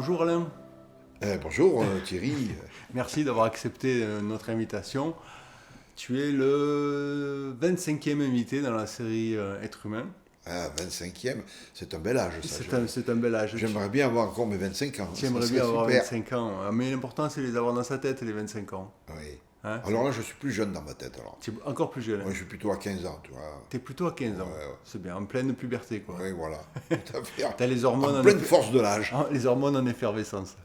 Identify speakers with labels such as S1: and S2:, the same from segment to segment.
S1: Bonjour Alain,
S2: Bonjour Thierry.
S1: merci d'avoir accepté notre invitation. Tu es le 25e invité dans la série Être humain.
S2: Ah, 25e, c'est un bel âge ça.
S1: C'est un bel âge.
S2: J'aimerais bien avoir encore mes 25 ans,
S1: Tu
S2: ça
S1: aimerais
S2: serait
S1: bien avoir
S2: super.
S1: 25 ans, mais l'important c'est de les avoir dans sa tête, les 25 ans.
S2: Oui.
S1: Hein,
S2: Alors là, je suis plus jeune dans ma tête alors.
S1: tu es encore plus jeune.
S2: Moi, je suis plutôt à 15 ans, tu vois.
S1: Tu es plutôt à 15 ans.
S2: Ouais.
S1: C'est bien, en pleine puberté quoi.
S2: Oui, voilà. Tout à fait.
S1: Tu as les hormones
S2: En
S1: en,
S2: pleine force de l'âge.
S1: les hormones en effervescence.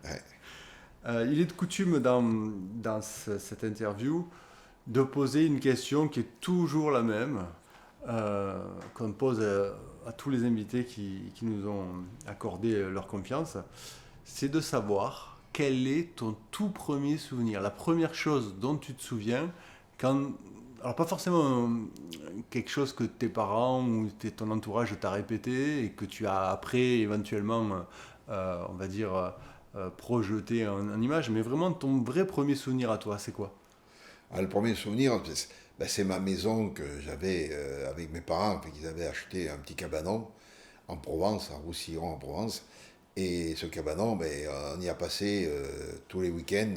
S2: Ouais.
S1: Il est de coutume dans cette interview de poser une question qui est toujours la même, qu'on pose à tous les invités qui nous ont accordé leur confiance. C'est de savoir quel est ton tout premier souvenir, la première chose dont tu te souviens, quand, alors pas forcément quelque chose que tes parents ou ton entourage t'a répété et que tu as après éventuellement, on va dire, projeté en image, mais vraiment ton vrai premier souvenir à toi, c'est quoi?
S2: Ah, le premier souvenir, c'est ma maison que j'avais avec mes parents, qu'ils avaient acheté un petit cabanon en Provence, à Roussillon en Provence. Et ce cabanon, on y a passé tous les week-ends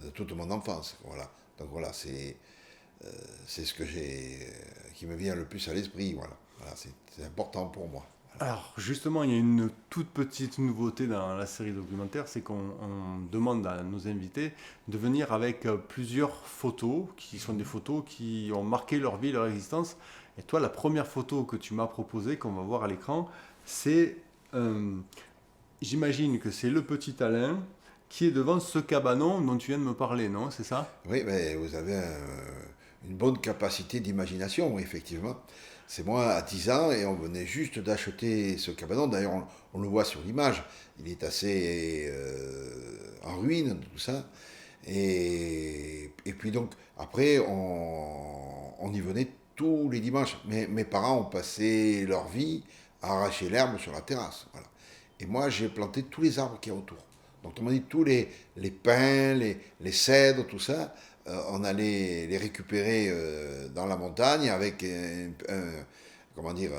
S2: de toute mon enfance. Voilà. Donc voilà, c'est ce que qui me vient le plus à l'esprit. Voilà, c'est important pour moi. Voilà.
S1: Alors justement, il y a une toute petite nouveauté dans la série documentaire, c'est qu'on demande à nos invités de venir avec plusieurs photos, qui sont des photos qui ont marqué leur vie, leur existence. Et toi, la première photo que tu m'as proposée, qu'on va voir à l'écran, c'est, j'imagine que c'est le petit Alain qui est devant ce cabanon dont tu viens de me parler, non? C'est ça?
S2: Oui, mais vous avez une bonne capacité d'imagination, effectivement. C'est moi à 10 ans et on venait juste d'acheter ce cabanon. D'ailleurs, on le voit sur l'image. Il est assez en ruine, tout ça. Et puis donc, après, on y venait tous les dimanches. Mes parents ont passé leur vie à arracher l'herbe sur la terrasse. Voilà. Et moi, j'ai planté tous les arbres qu'il y a autour. Donc, on m'a dit tous les pins, les cèdres, tout ça, on allait les récupérer dans la montagne avec comment dire,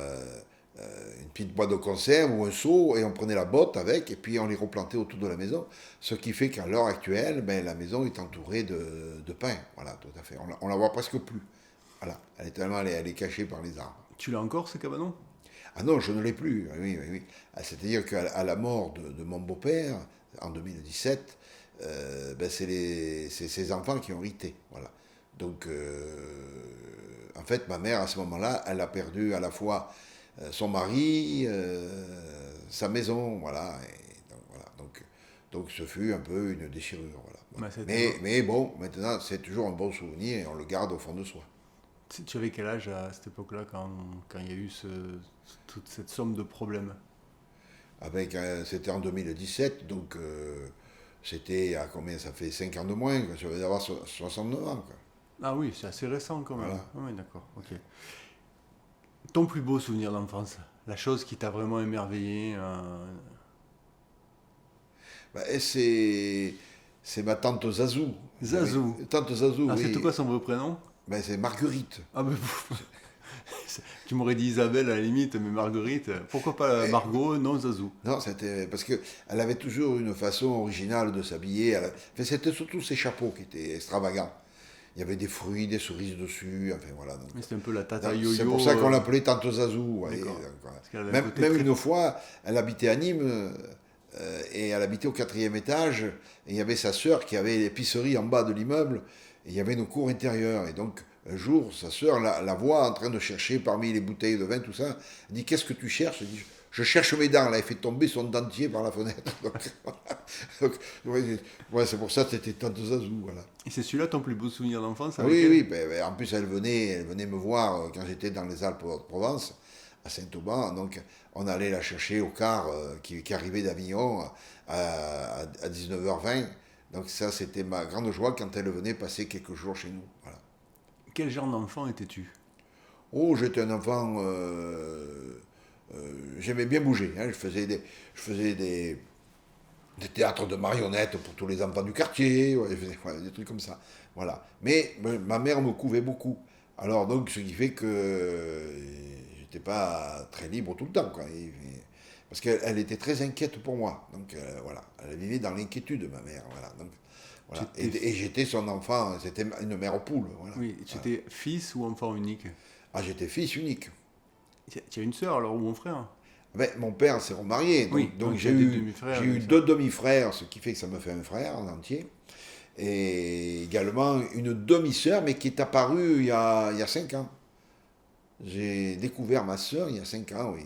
S2: une petite boîte de conserve ou un seau et on prenait la botte avec et puis on les replantait autour de la maison. Ce qui fait qu'à l'heure actuelle, la maison est entourée de pins. Voilà, tout à fait. On la voit presque plus. Voilà, elle est cachée par les arbres.
S1: Tu l'as encore, ce cabanon?
S2: Ah non, je ne l'ai plus. Oui, oui, oui. C'est-à-dire qu'à la mort de mon beau-père, en 2017, c'est ses enfants qui ont hérité. Voilà. Donc, en fait, ma mère, à ce moment-là, elle a perdu à la fois son mari, sa maison, voilà. Donc, ce fut un peu une déchirure. Voilà.
S1: Bah,
S2: Mais bon, maintenant, c'est toujours un bon souvenir et on le garde au fond de soi.
S1: tu avais quel âge à cette époque-là quand il y a eu toute cette somme de problèmes?
S2: C'était en 2017, donc c'était à combien? Ça fait 5 ans de moins, quoi. Je vais avoir 69 ans. Quoi.
S1: Ah oui, c'est assez récent quand même.
S2: Voilà.
S1: Ah oui, d'accord, ok. Ton plus beau souvenir d'enfance, la chose qui t'a vraiment émerveillé.
S2: C'est ma tante Zazou.
S1: Zazou.
S2: Oui, tante Zazou,
S1: Ah,
S2: oui.
S1: c'est quoi son vrai prénom?
S2: C'est Marguerite.
S1: Ah ben, tu m'aurais dit Isabelle à la limite, mais Marguerite, pourquoi pas
S2: Et-
S1: Margot, non Zazou?
S2: non, c'était parce que elle avait toujours une façon originale de s'habiller. C'était surtout ses chapeaux qui étaient extravagants. Il y avait des fruits, des cerises dessus. Enfin voilà. Donc,
S1: Mais c'était un peu la tata
S2: donc,
S1: yo-yo.
S2: c'est pour ça qu'on l'appelait tante Zazou. Vous voyez.
S1: D'accord.
S2: Donc, voilà.
S1: Parce qu'elle avait un
S2: Même,
S1: côté
S2: même
S1: très...
S2: une fois, elle habitait à Nîmes et elle habitait au 4e étage. Et il y avait sa sœur qui avait l'épicerie en bas de l'immeuble. Et il y avait une cour intérieure. Et donc, un jour, sa sœur la voit en train de chercher parmi les bouteilles de vin, tout ça. Elle dit: qu'est-ce que tu cherches? Elle dit: je cherche mes dents. Là, elle fait tomber son dentier par la fenêtre. Donc, ouais, c'est pour ça que c'était tante Zazou. Voilà.
S1: Et c'est celui-là ton plus beau souvenir d'enfance
S2: Ah
S1: avec
S2: oui,
S1: elle?
S2: oui. En plus, elle venait me voir quand j'étais dans les Alpes-de-Provence, à Saint-Auban. Donc, on allait la chercher au car qui arrivait d'Avignon à 19h20. Donc, ça, c'était ma grande joie quand elle venait passer quelques jours chez nous. Voilà.
S1: Quel genre d'enfant étais-tu?
S2: Oh, j'étais un enfant. J'aimais bien bouger. Hein. Je faisais des théâtres de marionnettes pour tous les enfants du quartier. Ouais, voilà, des trucs comme ça. Voilà. Mais ma mère me couvait beaucoup. Alors, donc, ce qui fait que j'étais pas très libre tout le temps. Quoi. Parce qu'elle était très inquiète pour moi. Donc voilà, elle vivait dans l'inquiétude, ma mère. Voilà. Donc, voilà. Et j'étais son enfant, c'était une mère poule. Voilà.
S1: Oui, tu
S2: Voilà.
S1: étais fils ou enfant unique?
S2: Ah, j'étais fils unique.
S1: Tu as une sœur alors ou un frère?
S2: Mais mon père s'est remarié,
S1: Oui,
S2: donc
S1: tu as des demi-frères.
S2: j'ai eu deux demi-frères, ce qui fait que ça me fait un frère en entier. Et également une demi-sœur, mais qui est apparue il y a 5 ans. J'ai découvert ma sœur il y a 5 ans, oui.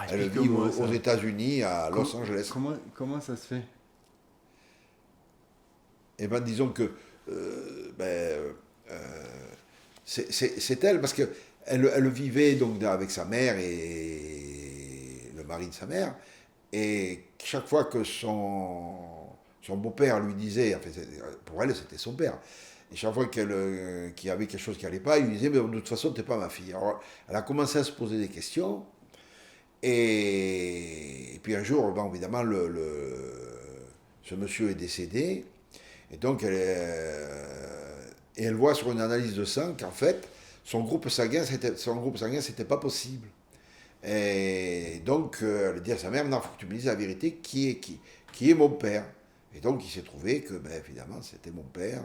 S2: Elle vit
S1: Explique-moi ça.
S2: aux États-Unis, à Los Angeles.
S1: Comment ça se fait?
S2: Et ben disons que euh, c'est elle, parce que elle vivait donc avec sa mère et le mari de sa mère, et chaque fois que son beau-père lui disait, enfin, pour elle c'était son père, et chaque fois qu'il y avait quelque chose qui n'allait pas, il lui disait, mais de toute façon t'es pas ma fille. Alors elle a commencé à se poser des questions, et puis un jour, bon, évidemment, ce monsieur est décédé, et donc elle voit sur une analyse de sang qu'en fait, son groupe sanguin, c'était pas possible. Et donc, elle dit à sa mère, non, il faut que tu me dises la vérité, qui est mon père. Et donc, il s'est trouvé que, ben, évidemment, c'était mon père,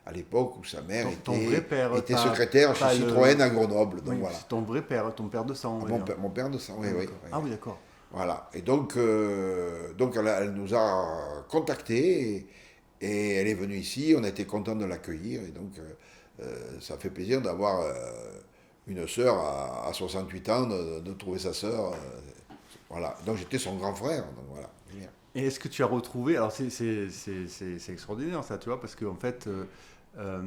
S2: à l'époque où sa mère
S1: Ton vrai père,
S2: était secrétaire chez Citroën à Grenoble. Donc
S1: oui,
S2: voilà.
S1: c'est ton vrai père, ton père de sang.
S2: Ah, mon père de sang, oui, oui.
S1: Ah oui, d'accord.
S2: Voilà. Et donc elle nous a contactés et elle est venue ici. On a été contents de l'accueillir. Et donc, ça fait plaisir d'avoir une sœur à 68 ans, de trouver sa sœur. Voilà. Donc, j'étais son grand frère. Donc, voilà.
S1: Et est-ce que tu as retrouvé, alors c'est extraordinaire ça, tu vois, parce qu'en fait, euh,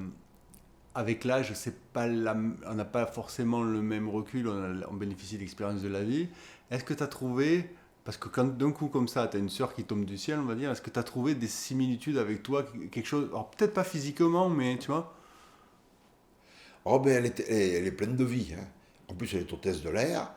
S1: avec l'âge, on n'a pas forcément le même recul, on bénéficie de l'expérience de la vie. Est-ce que tu as trouvé, parce que quand d'un coup comme ça, tu as une sœur qui tombe du ciel, on va dire, est-ce que tu as trouvé des similitudes avec toi, quelque chose, alors peut-être pas physiquement, mais tu vois?
S2: Oh, ben, elle est pleine de vie. Hein. En plus, elle est hôtesse de l'air.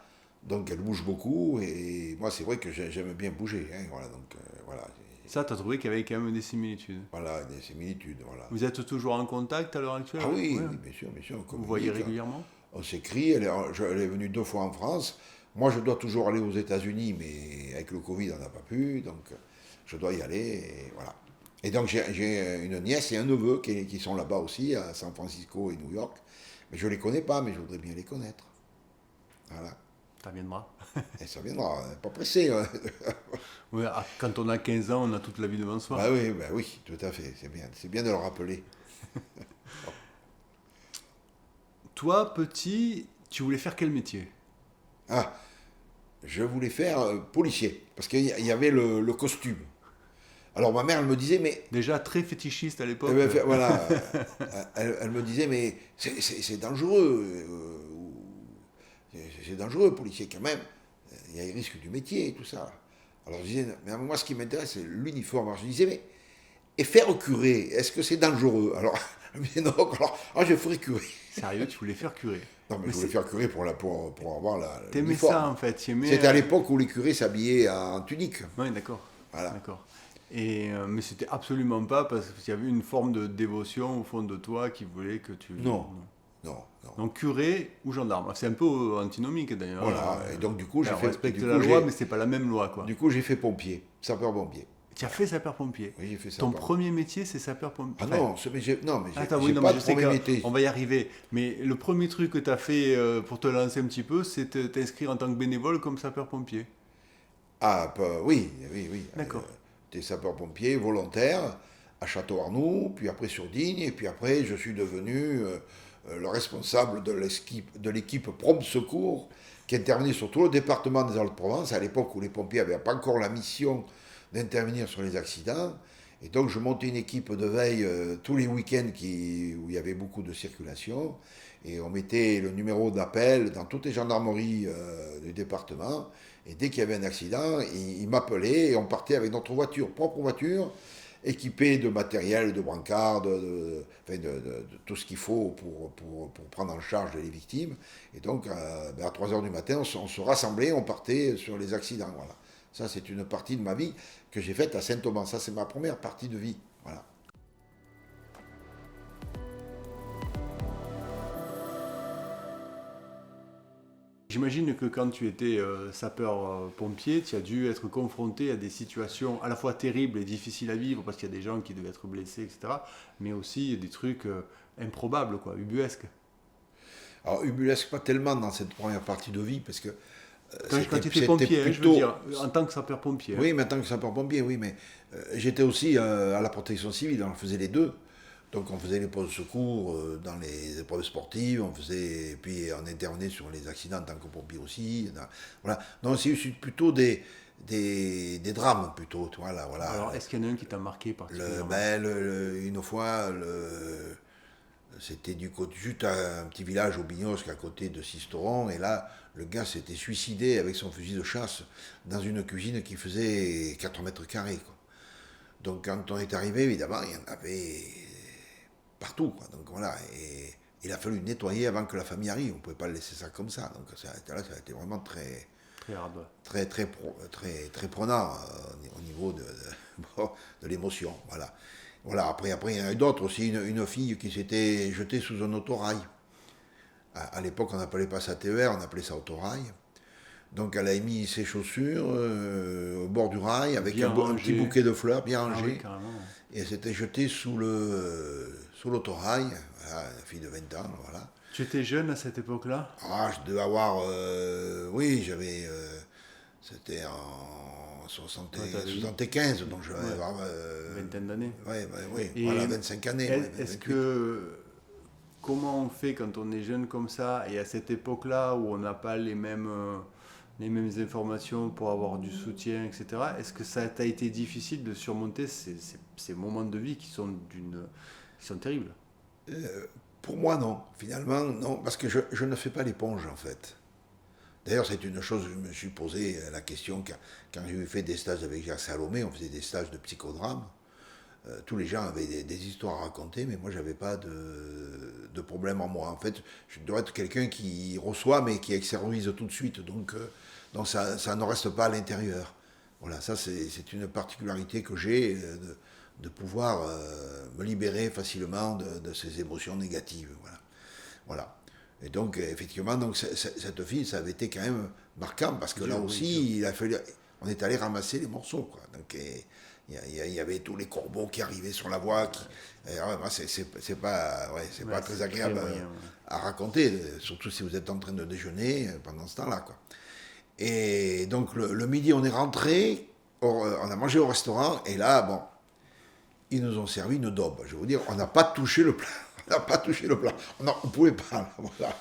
S2: Donc, elle bouge beaucoup. Et moi, c'est vrai que j'aime bien bouger. Hein. Voilà. Donc, voilà.
S1: Ça, tu as trouvé qu'il y avait quand même des similitudes.
S2: Voilà, des similitudes. Voilà.
S1: Vous êtes toujours en contact à l'heure actuelle?
S2: Ah oui,
S1: Ouais.
S2: oui, bien sûr, bien sûr. On
S1: Vous voyez
S2: communique.
S1: régulièrement?
S2: On s'écrit, elle est venue 2 fois en France. Moi, je dois toujours aller aux États-Unis, mais avec le Covid, on n'a pas pu, donc je dois y aller, et voilà. Et donc, j'ai une nièce et un neveu qui sont là-bas aussi, à San Francisco et New York. Mais je ne les connais pas, mais je voudrais bien les connaître. Voilà.
S1: Ça viendra.
S2: Et ça viendra, pas pressé. Hein.
S1: Ouais, quand on a 15 ans, on a toute la vie devant soi.
S2: Bah oui, tout à fait, c'est bien de le rappeler.
S1: Toi, petit, tu voulais faire quel métier?
S2: Ah, je voulais faire policier, parce qu'il y avait le costume. Alors ma mère, elle me disait, mais
S1: Déjà très fétichiste à l'époque.
S2: voilà, elle me disait, mais c'est dangereux, c'est dangereux, policier quand même. Il y a les risques du métier et tout ça. Alors je disais, mais moi ce qui m'intéresse, c'est l'uniforme. Alors je disais, mais et faire curé, est-ce que c'est dangereux? Alors elle me disait, non, alors je ferai curé.
S1: Sérieux, tu voulais faire curé?
S2: Non, mais je voulais faire curé pour avoir
S1: T'aimais
S2: l'uniforme.
S1: ça en fait, tu aimais.
S2: C'était à l'époque où les curés s'habillaient en tunique.
S1: Oui, d'accord.
S2: Voilà.
S1: D'accord. Et mais c'était absolument pas parce qu'il y avait une forme de dévotion au fond de toi qui voulait que tu.
S2: Non. Non.
S1: Donc curé ou gendarme. C'est un peu antinomique d'ailleurs.
S2: Voilà. Et donc du coup,
S1: on respecte la loi, mais c'est pas la même loi quoi.
S2: Du coup, j'ai fait pompier, sapeur-pompier.
S1: Tu as fait sapeur-pompier.
S2: Oui, j'ai fait
S1: Ton
S2: sapeur.
S1: premier métier, c'est sapeur-pompier.
S2: Ah non, mais j'ai
S1: Attends, oui, non,
S2: pas
S1: mais
S2: de
S1: je sais
S2: premier métier.
S1: qu'on va y arriver. Mais le premier truc que tu as fait pour te lancer un petit peu, c'est t'inscrire en tant que bénévole comme sapeur-pompier.
S2: Ah, oui.
S1: D'accord.
S2: T'es sapeur-pompier volontaire à Château-Arnoux, puis après sur Digne, et puis après, je suis devenu le responsable de l'équipe Prompt Secours qui intervenait sur tout le département des Alpes-de-Provence, à l'époque où les pompiers n'avaient pas encore la mission d'intervenir sur les accidents. Et donc je montais une équipe de veille tous les week-ends où il y avait beaucoup de circulation. Et on mettait le numéro d'appel dans toutes les gendarmeries du département. Et dès qu'il y avait un accident, ils m'appelaient et on partait avec notre propre voiture, équipée de matériel, de brancards, de tout ce qu'il faut pour prendre en charge les victimes. Et donc à 3 h du matin, on se rassemblait, on partait sur les accidents. Voilà. Ça, c'est une partie de ma vie que j'ai faite à Saint-Thomas. Ça, c'est ma première partie de vie. Voilà.
S1: J'imagine que quand tu étais sapeur-pompier, tu as dû être confronté à des situations à la fois terribles et difficiles à vivre parce qu'il y a des gens qui devaient être blessés, etc. Mais aussi des trucs improbables, quoi, ubuesques.
S2: Alors, ubuesque, pas tellement dans cette première partie de vie, parce que
S1: Quand tu étais
S2: c'était
S1: pompier, hein, je veux
S2: plutôt.
S1: dire, en tant que sapeur-pompier. Hein.
S2: Oui, maintenant que sapeur-pompier, oui, mais j'étais aussi à la protection civile, on faisait les deux. Donc on faisait les postes de secours dans les épreuves sportives, puis on intervenait sur les accidents en tant que pompier aussi. Voilà. Donc c'est plutôt des drames plutôt. Voilà, voilà.
S1: Alors, est-ce qu'il y en a un qui t'a marqué particulièrement?
S2: Une fois, c'était du côté, juste un petit village au Bignosc à côté de Sisteron, et là, le gars s'était suicidé avec son fusil de chasse dans une cuisine qui faisait 4 mètres carrés, quoi. Donc quand on est arrivé, évidemment, il y en avait partout, quoi. Donc voilà, et il a fallu nettoyer avant que la famille arrive. On ne pouvait pas le laisser ça comme ça. Donc ça a été vraiment
S1: Très hard.
S2: très prenant au niveau bon, de l'émotion. Voilà. Voilà, après, il y en a eu d'autres aussi. Une fille qui s'était jetée sous un autorail. À l'époque, on n'appelait pas ça TER, on appelait ça autorail. Donc elle a mis ses chaussures au bord du rail avec un petit bouquet de fleurs bien rangé.
S1: Oui, carrément.
S2: Et elle s'était jetée sous l'autorail, voilà, une fille de 20 ans, voilà.
S1: Tu étais jeune à cette époque-là?
S2: Ah, je devais avoir, oui, c'était en 75, donc je devais avoir...
S1: Vingtaine d'années.
S2: Oui,
S1: Et
S2: voilà, 25 années.
S1: Est-ce que, comment on fait quand on est jeune comme ça, et à cette époque-là où on n'a pas les mêmes informations pour avoir du soutien, etc. Est-ce que ça t'a été difficile de surmonter ces moments de vie qui sont terribles?
S2: Pour moi, non. Finalement, non, parce que je ne fais pas l'éponge, en fait. D'ailleurs, c'est une chose, je me suis posé la question quand j'ai fait des stages avec Jacques Salomé, on faisait des stages de psychodrame. Tous les gens avaient des histoires à raconter, mais moi, j'avais pas de problème en moi. En fait, je dois être quelqu'un qui reçoit, mais qui extériorise tout de suite. Donc ça ne reste pas à l'intérieur. Voilà, ça, c'est une particularité que j'ai de pouvoir me libérer facilement de ces émotions négatives. Voilà. Voilà. Et donc, effectivement, cette fille, ça avait été quand même marquant, parce que là aussi, on est allé ramasser les morceaux, quoi. Donc, il y avait tous les corbeaux qui arrivaient sur la voie. C'est pas très agréable à raconter, surtout si vous êtes en train de déjeuner pendant ce temps-là, quoi. Et donc, le midi, on est rentré, on a mangé au restaurant, et là, bon, ils nous ont servi une daube. Je vais vous dire, on n'a pas touché le plat. On n'a pas touché le plat. On ne pouvait pas. Voilà.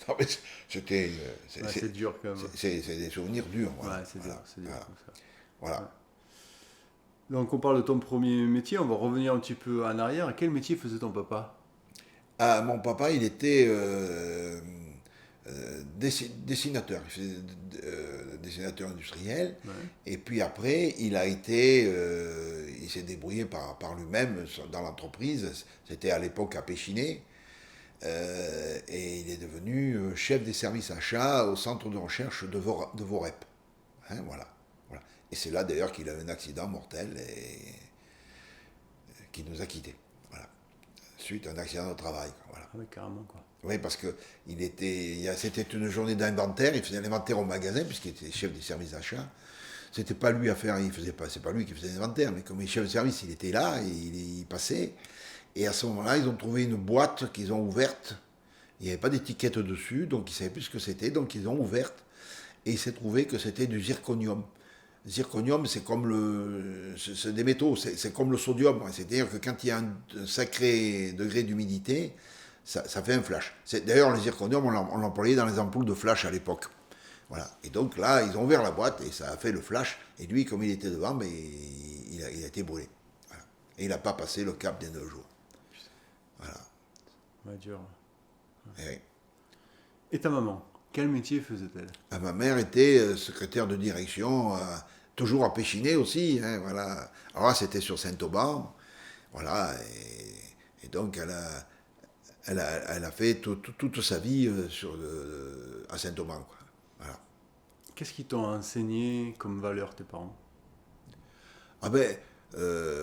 S2: Non, mais c'était.
S1: C'est dur quand même.
S2: C'est des souvenirs durs. Voilà.
S1: Ouais, c'est dur,
S2: voilà.
S1: comme ça.
S2: Voilà.
S1: Ouais. Donc on parle de ton premier métier, on va revenir un petit peu en arrière. Quel métier faisait ton papa?
S2: Ah, mon papa, il était dessinateur. Il faisait dessinateur industriel.
S1: Ouais.
S2: Et puis après, il s'est débrouillé par lui-même dans l'entreprise. C'était à l'époque à Péchiné. Et il est devenu chef des services achats au centre de recherche de Vorep. Hein, voilà. Et c'est là d'ailleurs qu'il a eu un accident mortel et qui nous a quittés. Voilà. Suite à un accident de travail. Voilà.
S1: Ah oui, carrément, quoi.
S2: Oui, parce que c'était une journée d'inventaire, il faisait l'inventaire au magasin, puisqu'il était chef des services achats. C'était pas lui à faire, c'est pas lui qui faisait l'inventaire, mais comme il est chef de service, il était là, et il passait. Et à ce moment-là, ils ont trouvé une boîte qu'ils ont ouverte. Il n'y avait pas d'étiquette dessus, donc ils ne savaient plus ce que c'était, donc ils ont ouverte. Et il s'est trouvé que c'était du zirconium. Zirconium, c'est comme c'est des métaux, c'est comme le sodium. C'est-à-dire que quand il y a un sacré degré d'humidité, ça fait un flash. D'ailleurs, le zirconium, on l'employait dans les ampoules de flash à l'époque. Voilà. Et donc là, ils ont ouvert la boîte et ça a fait le flash. Et lui, comme il était devant, mais il a été brûlé. Voilà. Et il n'a pas passé le cap des 9 jours. Voilà.
S1: Ouais, dur.
S2: Et,
S1: Et ta maman, quel métier faisait-elle?
S2: ma mère était secrétaire de direction, toujours à Péchiné aussi. Hein, voilà. Alors là, c'était sur Saint-Auban. Voilà. Et donc, elle a fait toute sa vie à Saint-Auban. Quoi. Voilà.
S1: Qu'est-ce qu'ils t'ont enseigné comme valeur, tes parents?
S2: Ah ben,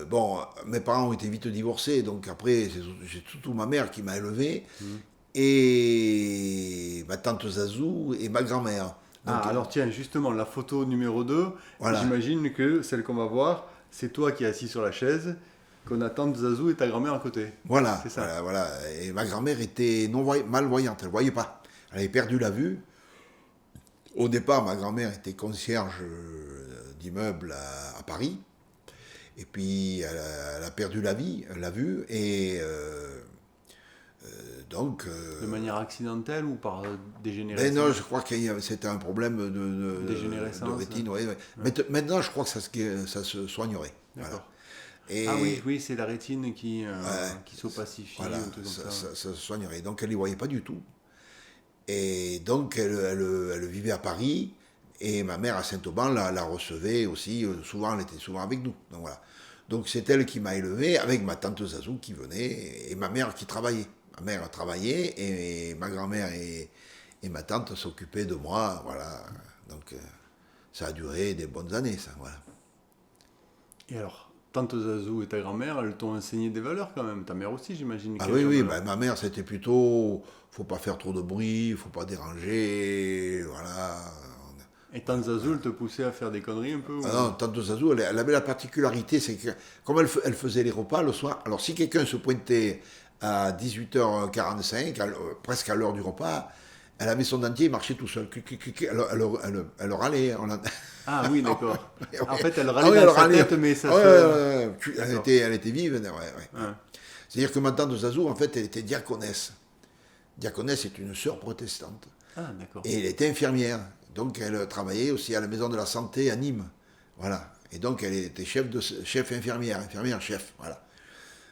S2: bon, mes parents ont été vite divorcés, donc après, c'est surtout ma mère qui m'a élevé. et ma tante Zazou et ma grand-mère. Donc,
S1: Alors tiens, justement, la photo numéro 2,
S2: voilà.
S1: j'imagine que celle qu'on va voir, c'est toi qui es assis sur la chaise, qu'on a tante Zazou et ta grand-mère à côté.
S2: Voilà,
S1: C'est ça.
S2: voilà. Et ma grand-mère était malvoyante, elle ne voyait pas. Elle avait perdu la vue. Au départ, ma grand-mère était concierge d'immeuble à Paris. Et puis, elle a perdu la vue. Et donc...
S1: De manière accidentelle ou par
S2: ben
S1: dégénérescence?
S2: non, je crois que c'était un problème
S1: Dégénérescence.
S2: de rétine. Ouais. Maintenant, je crois que ça se soignerait. Voilà.
S1: D'accord.
S2: Et,
S1: Ah oui, c'est la rétine qui s'opacifie,
S2: voilà,
S1: un truc comme ça.
S2: ça se soignerait. Donc, elle n'y voyait pas du tout. Et donc, elle vivait à Paris, et ma mère à Saint-Auban la recevait aussi, souvent, elle était souvent avec nous. Donc, voilà. Donc, c'est elle qui m'a élevé, avec ma tante Zazou qui venait, et ma mère qui travaillait. Ma mère travaillait, et ma grand-mère et ma tante s'occupaient de moi, voilà. Donc, ça a duré des bonnes années, ça, voilà.
S1: Et alors, tante Zazou et ta grand-mère, elles t'ont enseigné des valeurs quand même. Ta mère aussi, j'imagine.
S2: Ah
S1: Quel
S2: oui,
S1: genre
S2: oui,
S1: de-
S2: ben, ma mère, c'était plutôt, faut pas faire trop de bruit, faut pas déranger, voilà.
S1: Et tante Zazou, elle te poussait à faire des conneries un peu ou-
S2: Ah non, tante Zazou, elle avait la particularité, c'est que comme elle faisait les repas le soir, alors si quelqu'un se pointait à 18h45, presque à l'heure du repas, elle avait son dentier, il marchait tout seul. Elle râlait.
S1: Ah oui, d'accord.
S2: Ouais.
S1: En fait, elle
S2: Ah
S1: râlait
S2: oui,
S1: dans
S2: elle
S1: sa
S2: râlait.
S1: tête, mais ça
S2: Ah ouais,
S1: se... D'accord.
S2: elle était vive. Ouais.
S1: Ouais.
S2: C'est-à-dire que ma tante Zazou, en fait, elle était diaconesse. Diaconesse est une sœur protestante.
S1: Ah, d'accord.
S2: Et elle était infirmière. Donc elle travaillait aussi à la maison de la santé à Nîmes. Voilà. Et donc elle était chef infirmière chef. Voilà.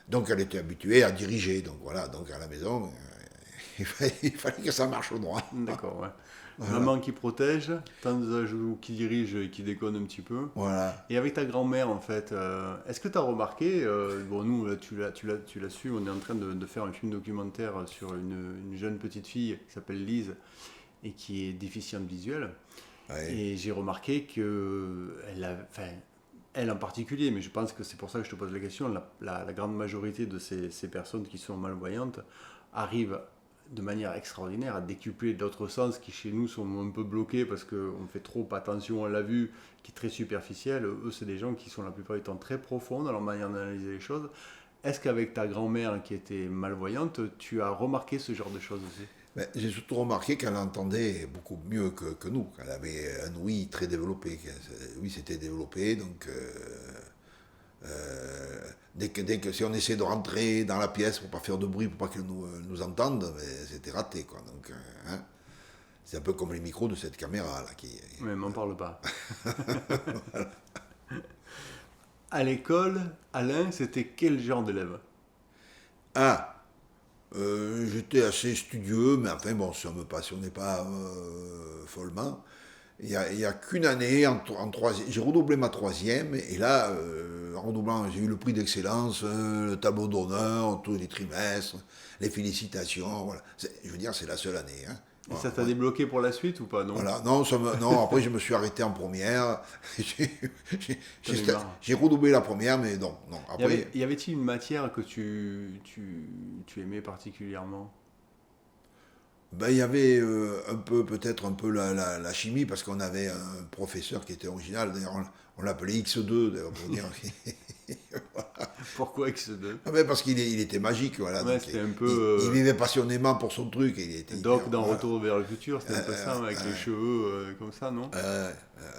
S2: Donc elle était habituée à diriger. Donc voilà, donc à la maison, il fallait que ça marche au droit.
S1: D'accord, ouais.
S2: Voilà.
S1: Maman qui protège, tante Zazou qui dirige et qui déconne un petit peu.
S2: Voilà.
S1: Et avec ta grand-mère, en fait, est-ce que tu as remarqué, bon, nous, là, tu l'as su, on est en train de faire un film documentaire sur une jeune petite fille qui s'appelle Lise et qui est déficiente visuelle.
S2: Ouais.
S1: Et j'ai remarqué que elle en particulier, mais je pense que c'est pour ça que je te pose la question, la grande majorité de ces personnes qui sont malvoyantes arrivent de manière extraordinaire à décupler d'autres sens qui chez nous sont un peu bloqués parce qu'on fait trop attention à la vue qui est très superficielle. Eux, c'est des gens qui sont la plupart du temps très profonds dans leur manière d'analyser les choses. Est-ce qu'avec ta grand-mère qui était malvoyante, tu as remarqué ce genre de choses aussi?
S2: Ben, j'ai surtout remarqué qu'elle entendait beaucoup mieux que nous. Elle avait un ouïe très développé. Oui, c'était développé, donc dès que si on essayait de rentrer dans la pièce pour pas faire de bruit, pour pas qu'elle nous entende, mais c'était raté, quoi. Donc, hein, c'est un peu comme les micros de cette caméra là
S1: Mais m'en parle pas. À l'école, Alain, c'était quel genre d'élève?
S2: Ah, j'étais assez studieux, mais enfin bon, ça me passionnait pas follement. Il y a qu'une année, en troisième, j'ai redoublé ma troisième, et là, en redoublant, j'ai eu le prix d'excellence, le tableau d'honneur, tous les trimestres, les félicitations, voilà. Je veux dire, c'est la seule année. Hein.
S1: Et
S2: Voilà,
S1: ça t'a débloqué pour la suite ou pas, non?
S2: voilà. Non, non, après je me suis arrêté en première.
S1: T'en as eu marre.
S2: J'ai redoublé la première, mais non. Après,
S1: Y avait-il une matière que tu aimais particulièrement?
S2: ben, il y avait peut-être un peu la chimie, parce qu'on avait un professeur qui était original. D'ailleurs, on l'appelait X2, d'ailleurs, pour dire.
S1: Pourquoi X2?
S2: Ah ben, parce qu'il était magique, voilà.
S1: Ouais,
S2: Donc,
S1: c'était un peu
S2: il vivait passionnément pour son truc. Et il était
S1: Doc dans
S2: voilà.
S1: Retour vers le futur, c'était un peu ça, avec les cheveux comme ça, non?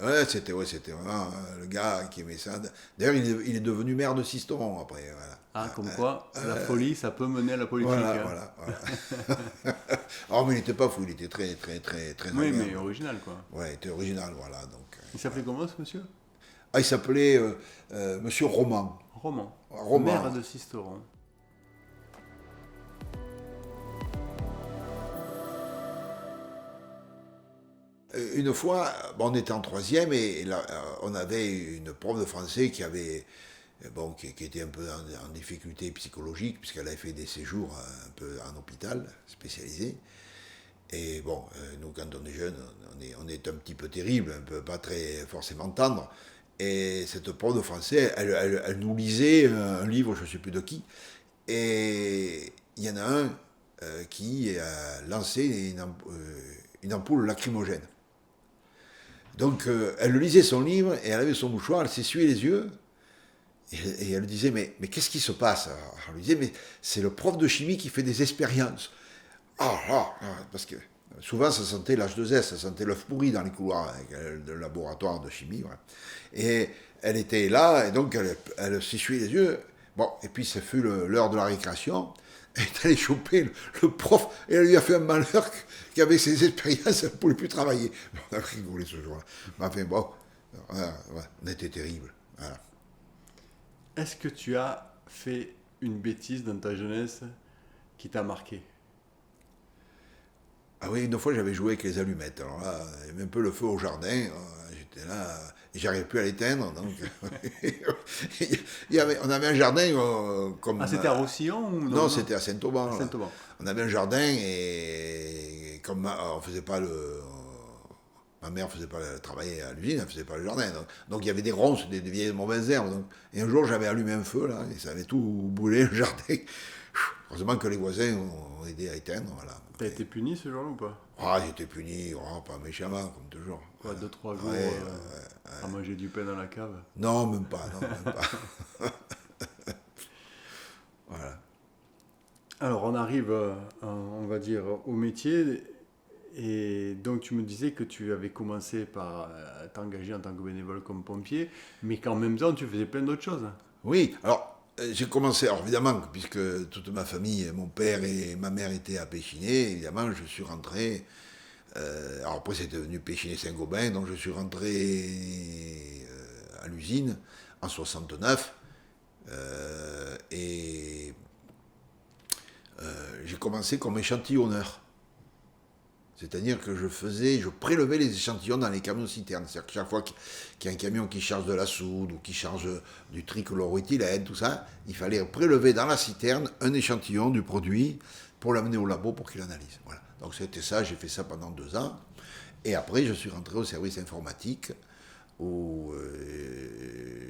S2: Ouais, c'était vraiment le gars qui aimait ça. D'ailleurs, il est devenu maire de Sisteron après. Voilà.
S1: Ah, comme quoi, la folie, ça peut mener à la politique.
S2: Voilà. Oh, mais il n'était pas fou, il était très
S1: Oui,
S2: agréable.
S1: mais original, quoi.
S2: Ouais, il était original, voilà. Donc,
S1: Il s'appelait comment, ce monsieur?
S2: ah, il s'appelait Monsieur Roman.
S1: Roman.
S2: Roman.
S1: Maire de Sisteron.
S2: Une fois, bon, on était en troisième, et là, on avait une prof de français qui était un peu en difficulté psychologique, puisqu'elle avait fait des séjours un peu en hôpital spécialisé. Et bon, nous, quand on est jeune, on est un petit peu terrible, un peu pas très forcément tendre. Et cette prof de français, elle nous lisait un livre, je ne sais plus de qui. Et il y en a un, qui a lancé une ampoule lacrymogène. Donc elle lisait son livre et elle avait son mouchoir, elle s'essuyait les yeux et elle disait mais qu'est-ce qui se passe? Alors, elle lui disait mais c'est le prof de chimie qui fait des expériences. Parce que souvent ça sentait l'H2S, ça sentait l'œuf pourri dans les couloirs avec le laboratoire de chimie. Voilà. Et elle était là et donc elle s'essuyait les yeux. Bon, et puis ça fut l'heure de la récréation. Elle est allée choper le prof et elle lui a fait un malheur qu'avec ses expériences, elle ne pouvait plus travailler. On a rigolé ce jour-là. Mais enfin bon, on était terrible. Voilà.
S1: Est-ce que tu as fait une bêtise dans ta jeunesse qui t'a marqué?
S2: Ah oui, une fois j'avais joué avec les allumettes. Alors là, il y avait un peu le feu au jardin. J'étais là, et j'arrivais plus à l'éteindre. Donc, on avait un jardin comme.
S1: Ah, c'était à Roussillon ou
S2: non, c'était à Saint-Auban.
S1: À Saint-Auban.
S2: On avait un jardin et comme on faisait pas ma mère faisait pas travailler à l'usine, elle faisait pas le jardin. Donc il y avait des ronces, des vieilles mauvaises herbes. Donc, et un jour j'avais allumé un feu là et ça avait tout brûlé le jardin. Heureusement que les voisins ont aidé à éteindre. Voilà.
S1: T'as été puni ce jour-là ou pas?
S2: Ah, j'ai été puni, pas méchamment, comme toujours.
S1: Quoi, 2-3 jours à manger du pain dans la cave?
S2: Non, même pas, même pas. Voilà.
S1: Alors, on arrive, on va dire, au métier. Et donc, tu me disais que tu avais commencé par t'engager en tant que bénévole comme pompier, mais qu'en même temps, tu faisais plein d'autres choses.
S2: Oui, alors, j'ai commencé, alors évidemment, puisque toute ma famille, mon père et ma mère étaient à Péchiné, évidemment, je suis rentré. Alors après, c'est devenu Péchiné-Saint-Gobain, donc je suis rentré à l'usine en 69. Et j'ai commencé comme échantillonneur. C'est-à-dire que je prélevais les échantillons dans les camions citernes. C'est-à-dire que chaque fois qu'il y a un camion qui charge de la soude ou qui charge du trichloroéthylène, tout ça, il fallait prélever dans la citerne un échantillon du produit pour l'amener au labo pour qu'il analyse. Voilà. Donc c'était ça, j'ai fait ça pendant 2 ans. Et après, je suis rentré au service informatique où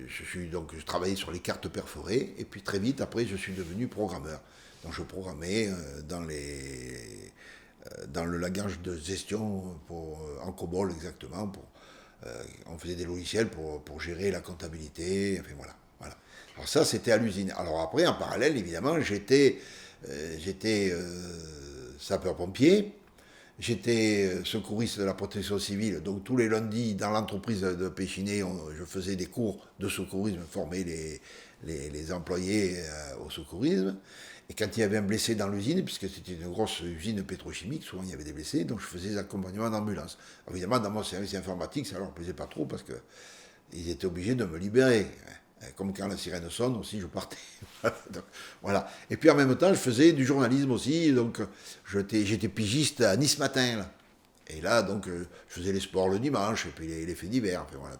S2: je travaillais sur les cartes perforées. Et puis très vite, après, je suis devenu programmeur. Donc je programmais dans le langage de gestion en COBOL exactement. On faisait des logiciels pour gérer la comptabilité. Enfin voilà. Alors ça, c'était à l'usine. Alors après, en parallèle, évidemment, j'étais sapeur-pompier. J'étais secouriste de la protection civile, donc tous les lundis dans l'entreprise de Péchiné, je faisais des cours de secourisme, formais les employés au secourisme. Et quand il y avait un blessé dans l'usine, puisque c'était une grosse usine pétrochimique, souvent il y avait des blessés, donc je faisais des accompagnements d'ambulance. Évidemment, dans mon service informatique, ça leur plaisait pas trop parce qu'ils étaient obligés de me libérer. Comme quand la sirène sonne aussi, je partais. Donc, voilà. Et puis en même temps, je faisais du journalisme aussi. Donc j'étais pigiste à Nice Matin. Là. Et là, donc, je faisais les sports le dimanche et puis les faits divers. Enfin, voilà,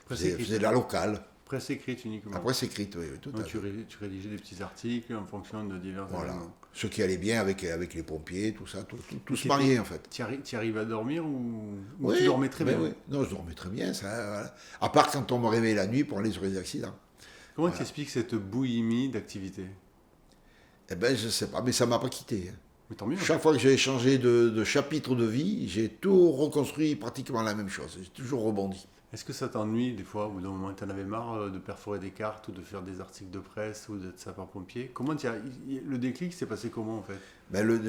S2: je faisais de la locale.
S1: Presse écrite uniquement.
S2: La presse écrite, oui, tout à fait.
S1: Tu rédigeais des petits articles en fonction de divers événements.
S2: Ce qui allait bien avec les pompiers, tout ça, tout se mariait en fait.
S1: Tu arrives à dormir ou
S2: oui,
S1: tu dormais très bien?
S2: Oui. Non, je dormais très bien, ça. Voilà. À part quand on me réveillait la nuit pour aller sur les accidents.
S1: Comment tu expliques cette boulimie d'activité?
S2: Eh ben, je sais pas, mais ça m'a pas quitté.
S1: Mais tant mieux.
S2: Chaque fois que j'ai changé de chapitre de vie, j'ai tout reconstruit pratiquement la même chose. J'ai toujours rebondi.
S1: Est-ce que ça t'ennuie des fois, ou d'un moment tu en avais marre de perforer des cartes ou de faire des articles de presse ou d'être sapeur-pompier? Le déclic s'est passé comment en fait?
S2: Le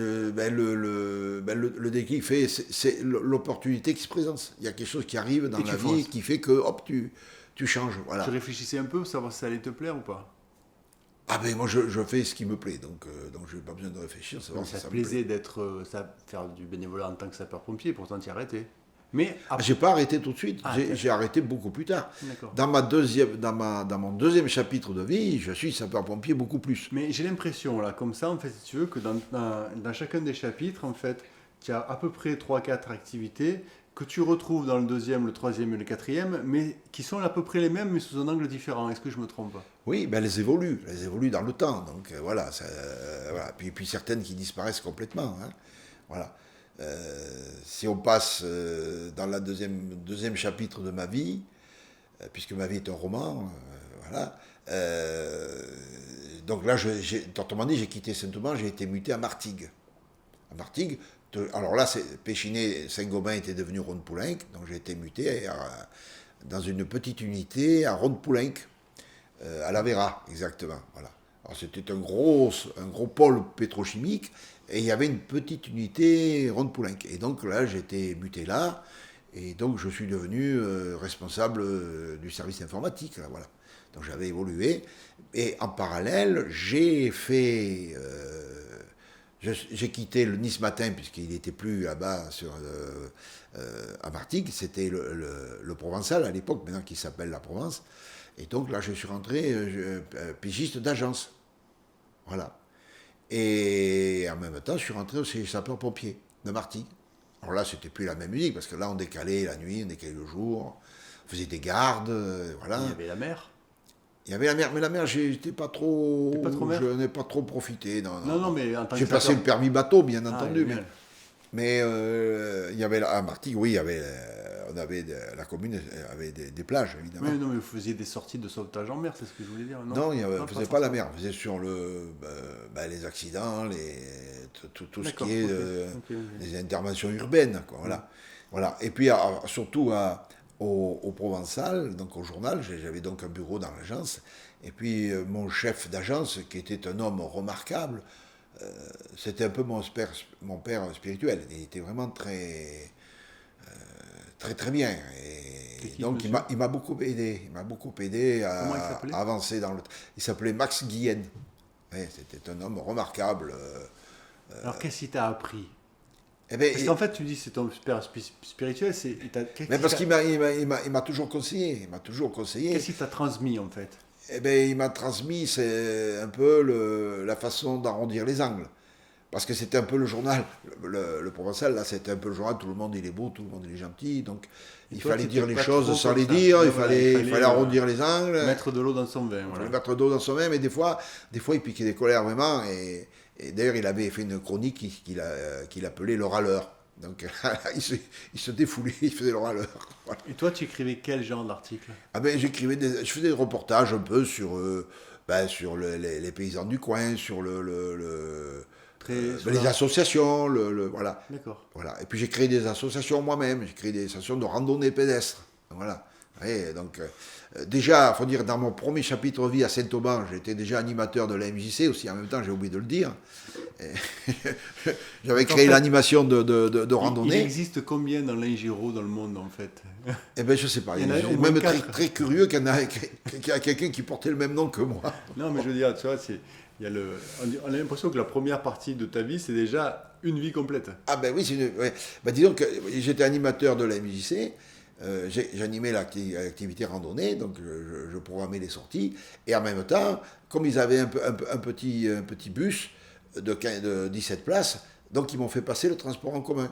S2: déclic c'est l'opportunité qui se présente. Il y a quelque chose qui arrive dans la vie qui fait que hop, tu changes. Voilà.
S1: Tu réfléchissais un peu pour savoir si ça allait te plaire ou pas?
S2: Ah ben moi je fais ce qui me plaît, donc je n'ai pas besoin de réfléchir.
S1: Donc ça te plaisait faire du bénévolat en tant que sapeur-pompier, pourtant tu as arrêté. Mais
S2: j'ai pas arrêté tout de suite, j'ai arrêté beaucoup plus tard. Dans mon deuxième chapitre de vie, je suis sapeur-pompier beaucoup plus.
S1: Mais j'ai l'impression, là, comme ça, en fait, si tu veux, que dans chacun des chapitres, en fait, il y a à peu près 3-4 activités que tu retrouves dans le deuxième, le troisième et le quatrième, mais qui sont à peu près les mêmes, mais sous un angle différent. Est-ce que je me trompe pas?
S2: Oui, ben elles évoluent dans le temps. Donc voilà. Puis certaines qui disparaissent complètement. Hein. Voilà. Si on passe dans la deuxième chapitre de ma vie, puisque ma vie est un roman, voilà. Donc là, autrement dit, j'ai quitté Saint-Auban, j'ai été muté à Martigues. à Martigues. Alors là, Péchiné, Saint-Gobain était devenu Rhône-Poulenc, donc j'ai été muté dans une petite unité à Rhône-Poulenc, à La Vera, exactement. Voilà. Alors c'était un gros pôle pétrochimique, et il y avait une petite unité Rhône-Poulenc. Et donc là, j'ai été muté là, et donc je suis devenu responsable du service informatique. Là, voilà. Donc j'avais évolué, et en parallèle, j'ai quitté le Nice Matin, puisqu'il n'était plus là-bas à Martigues, c'était le Provençal à l'époque, maintenant qui s'appelle la Provence. Et donc là, je suis rentré pigiste d'agence. Voilà. Et en même temps, je suis rentré chez les sapeurs-pompiers de Martigues. Alors là, c'était plus la même musique, parce que là, on décalait la nuit, on décalait le jour, on faisait des gardes, voilà.
S1: Il y avait la mer.
S2: Il y avait la mer, mais la mer, j'étais pas trop.
S1: T'es pas trop mer ?
S2: Je n'ai pas trop profité.
S1: Non, mais en tant que
S2: j'ai passé le permis bateau, bien entendu.
S1: bien.
S2: Mais il y avait à Martigues, oui, la commune avait des plages, évidemment.
S1: Oui, non, mais vous faisiez des sorties de sauvetage en mer, c'est ce que je voulais dire.
S2: Non, on ne faisait pas la mer, on faisait sur les accidents, tout ce qui est des interventions urbaines, quoi, voilà. Et puis surtout au Provençal, donc au journal, j'avais donc un bureau dans l'agence, et puis mon chef d'agence, qui était un homme remarquable, c'était un peu mon père spirituel. Il était vraiment très, très, très bien. Et donc, il m'a beaucoup aidé. Il m'a beaucoup aidé à avancer dans le... Il s'appelait Max Guillen. Ouais, c'était un homme remarquable.
S1: Alors, qu'est-ce qu'il t'a appris ?
S2: Parce
S1: qu'en fait, tu dis que c'est ton père spirituel.
S2: Mais parce qu'il m'a toujours conseillé.
S1: Qu'est-ce qu'il t'a transmis, en fait ?
S2: Il m'a transmis, c'est un peu la façon d'arrondir les angles. Parce que c'était un peu le journal, le Provençal, là, c'était un peu le journal, tout le monde il est beau, tout le monde il est gentil, donc il fallait dire les choses sans les dire, il fallait arrondir les angles.
S1: Mettre de l'eau dans son vin. Voilà.
S2: Mettre de l'eau dans son vin, mais des fois il piquait des colères vraiment, et d'ailleurs il avait fait une chronique qu'il appelait le râleur. Donc il se défoulait, il faisait le râleur. Voilà.
S1: Et toi, tu écrivais quel genre d'article ?
S2: Je faisais des reportages un peu sur les paysans du coin, sur les associations, voilà.
S1: D'accord.
S2: Voilà. Et puis j'ai créé des associations moi-même, j'ai créé des associations de randonnée pédestre. Voilà. Et donc, déjà, il faut dire, dans mon premier chapitre vie à Saint-Auban, j'étais déjà animateur de la MJC aussi, en même temps, j'ai oublié de le dire. J'avais créé l'animation de randonnée.
S1: Il existe combien dans l'Ingiro dans le monde, en fait ?
S2: Eh bien, je ne sais pas.
S1: Il y en a
S2: j'ai même très, très curieux qu'il y a quelqu'un qui portait le même nom que moi.
S1: Non, mais je veux dire, tu vois, on a l'impression que la première partie de ta vie, c'est déjà une vie complète.
S2: Ah ben oui, disons que j'étais animateur de la MJC, j'animais l'activité randonnée, donc je programmais les sorties, et en même temps, comme ils avaient un petit bus de 17 places, donc ils m'ont fait passer le transport en commun.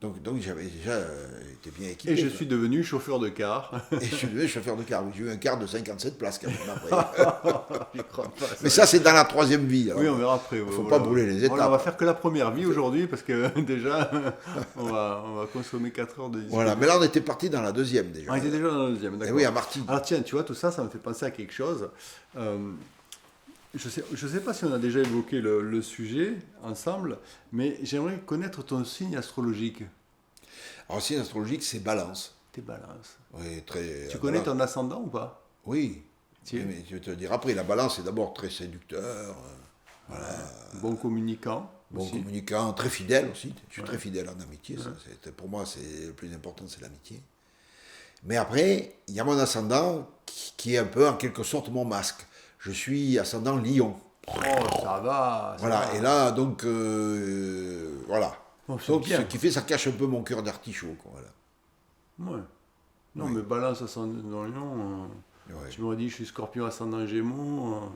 S2: Donc j'avais déjà été bien équipé.
S1: Et je suis devenu chauffeur de car.
S2: Et je suis devenu chauffeur de car. J'ai eu un car de 57 places quand même après.
S1: Je crois pas.
S2: Mais ça, c'est dans la troisième vie. Alors.
S1: Oui, on verra après.
S2: Il ne faut pas brûler les étapes.
S1: On va faire que la première vie aujourd'hui parce que déjà, on va consommer 4 heures de discussion.
S2: Voilà, mais là, on était parti dans la deuxième déjà.
S1: On était déjà dans la deuxième, d'accord.
S2: Et oui, à Martigues.
S1: Alors tiens, tu vois, tout ça, ça me fait penser à quelque chose. Je sais pas si on a déjà évoqué le sujet ensemble, mais j'aimerais connaître ton signe astrologique.
S2: Alors, signe astrologique, c'est Balance.
S1: T'es Balance.
S2: Oui, très.
S1: Tu connais ton ascendant ou pas ?
S2: Oui. Mais je vais te le dire après. La Balance est d'abord très séducteur. Voilà.
S1: Bon communicant.
S2: Bon aussi. Communicant, très fidèle aussi. Je suis très fidèle en amitié. Ça, pour moi, c'est le plus important, c'est l'amitié. Mais après, il y a mon ascendant qui est un peu, en quelque sorte, mon masque. Je suis ascendant Lion.
S1: Oh, ça va.
S2: Voilà. Et là, donc, voilà.
S1: Oh,
S2: donc, ce qui fait, ça cache un peu mon cœur d'artichaut.
S1: Voilà. Ouais. Non, mais Balance ascendant Lion. Tu m'aurais dit, je suis Scorpion ascendant Gémeaux.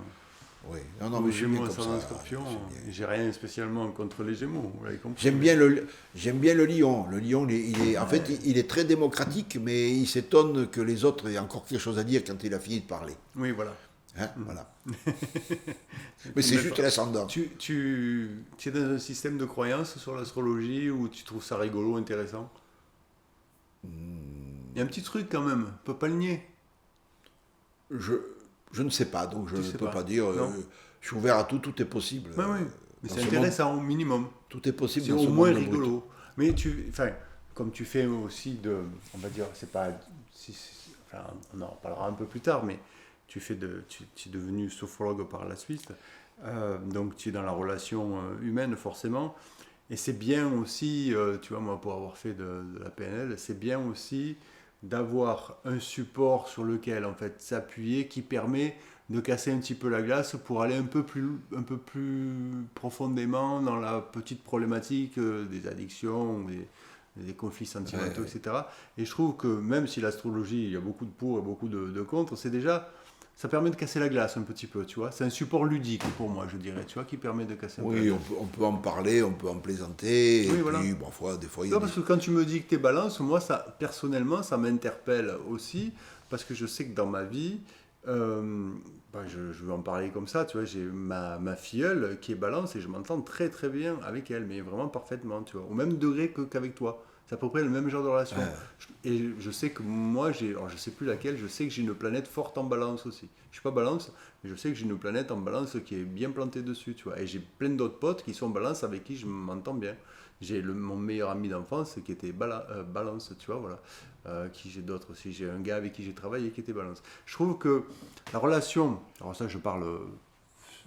S2: Oui, non, mais
S1: Gémeaux ascendant Scorpion. J'ai rien spécialement contre les Gémeaux, vous l'avez compris.
S2: J'aime bien le Lion. Le Lion, en fait, il est très démocratique, mais il s'étonne que les autres aient encore quelque chose à dire quand il a fini de parler.
S1: Oui, voilà.
S2: Voilà. Mais c'est juste l'ascendant.
S1: Tu es dans un système de croyance sur l'astrologie ou tu trouves ça rigolo, intéressant ? Il y a un petit truc quand même, on ne peut pas le nier.
S2: Je ne sais pas, donc je ne peux pas dire. Je suis ouvert à tout est possible.
S1: Oui. Mais
S2: Dans
S1: c'est
S2: ce
S1: intéressant au minimum.
S2: Tout est possible
S1: C'est
S2: dans
S1: au
S2: ce
S1: moins
S2: monde brut.
S1: rigolo. Mais comme tu fais aussi on va dire, c'est pas, enfin, on en reparlera un peu plus tard, mais tu es devenu sophrologue par la suite, donc tu es dans la relation humaine forcément. Et c'est bien aussi, tu vois, moi pour avoir fait de la PNL, c'est bien aussi d'avoir un support sur lequel en fait s'appuyer qui permet de casser un petit peu la glace pour aller un peu plus profondément dans la petite problématique des addictions, des conflits sentimentaux,
S2: Ouais.
S1: etc. Et je trouve que même si l'astrologie, il y a beaucoup de pour et beaucoup de contre, c'est déjà, ça permet de casser la glace un petit peu, tu vois. C'est un support ludique pour moi, je dirais, tu vois, qui permet de casser un peu la
S2: Oui,
S1: glace.
S2: on peut en parler, on peut en plaisanter, et
S1: Oui, voilà.
S2: puis, parfois, des fois, il y a
S1: Non,
S2: des...
S1: parce que quand tu me dis que tu es balance, moi, ça, personnellement, ça m'interpelle aussi, parce que je sais que dans ma vie, je vais en parler comme ça, tu vois, j'ai ma filleule qui est balance et je m'entends très très bien avec elle, mais vraiment parfaitement, tu vois, au même degré qu'avec toi. C'est à peu près le même genre de relation.
S2: Ouais.
S1: Et je sais que moi, alors je sais plus laquelle, je sais que j'ai une planète forte en balance aussi. Je suis pas balance, mais je sais que j'ai une planète en balance qui est bien plantée dessus, tu vois. Et j'ai plein d'autres potes qui sont balance avec qui je m'entends bien. J'ai mon meilleur ami d'enfance qui était balance, tu vois, voilà. Qui j'ai d'autres aussi. J'ai un gars avec qui j'ai travaillé qui était balance. Je trouve que la relation, alors ça je parle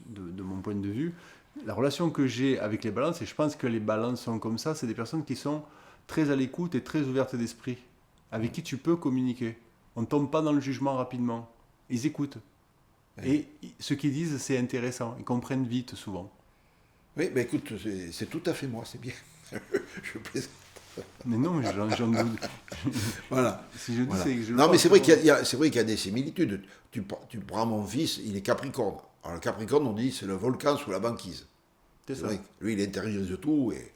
S1: de mon point de vue, la relation que j'ai avec les balances, et je pense que les balances sont comme ça, c'est des personnes qui sont très à l'écoute et très ouvertes d'esprit, avec qui tu peux communiquer. On ne tombe pas dans le jugement rapidement. Ils écoutent. Et ce qu'ils disent, c'est intéressant. Ils comprennent vite souvent.
S2: Oui, mais écoute, c'est tout à fait moi, c'est bien. Je plaisante.
S1: Mais non, j'en doute.
S2: Voilà.
S1: Si je dis,
S2: Voilà.
S1: c'est que je le
S2: Non, mais
S1: pense
S2: c'est vrai
S1: vraiment.
S2: c'est vrai qu'il y a des similitudes. Tu prends mon fils, il est Capricorne. Alors, le Capricorne, on dit, c'est le volcan sous la banquise.
S1: C'est
S2: C'est
S1: ça.
S2: vrai que lui, il intériorise tout et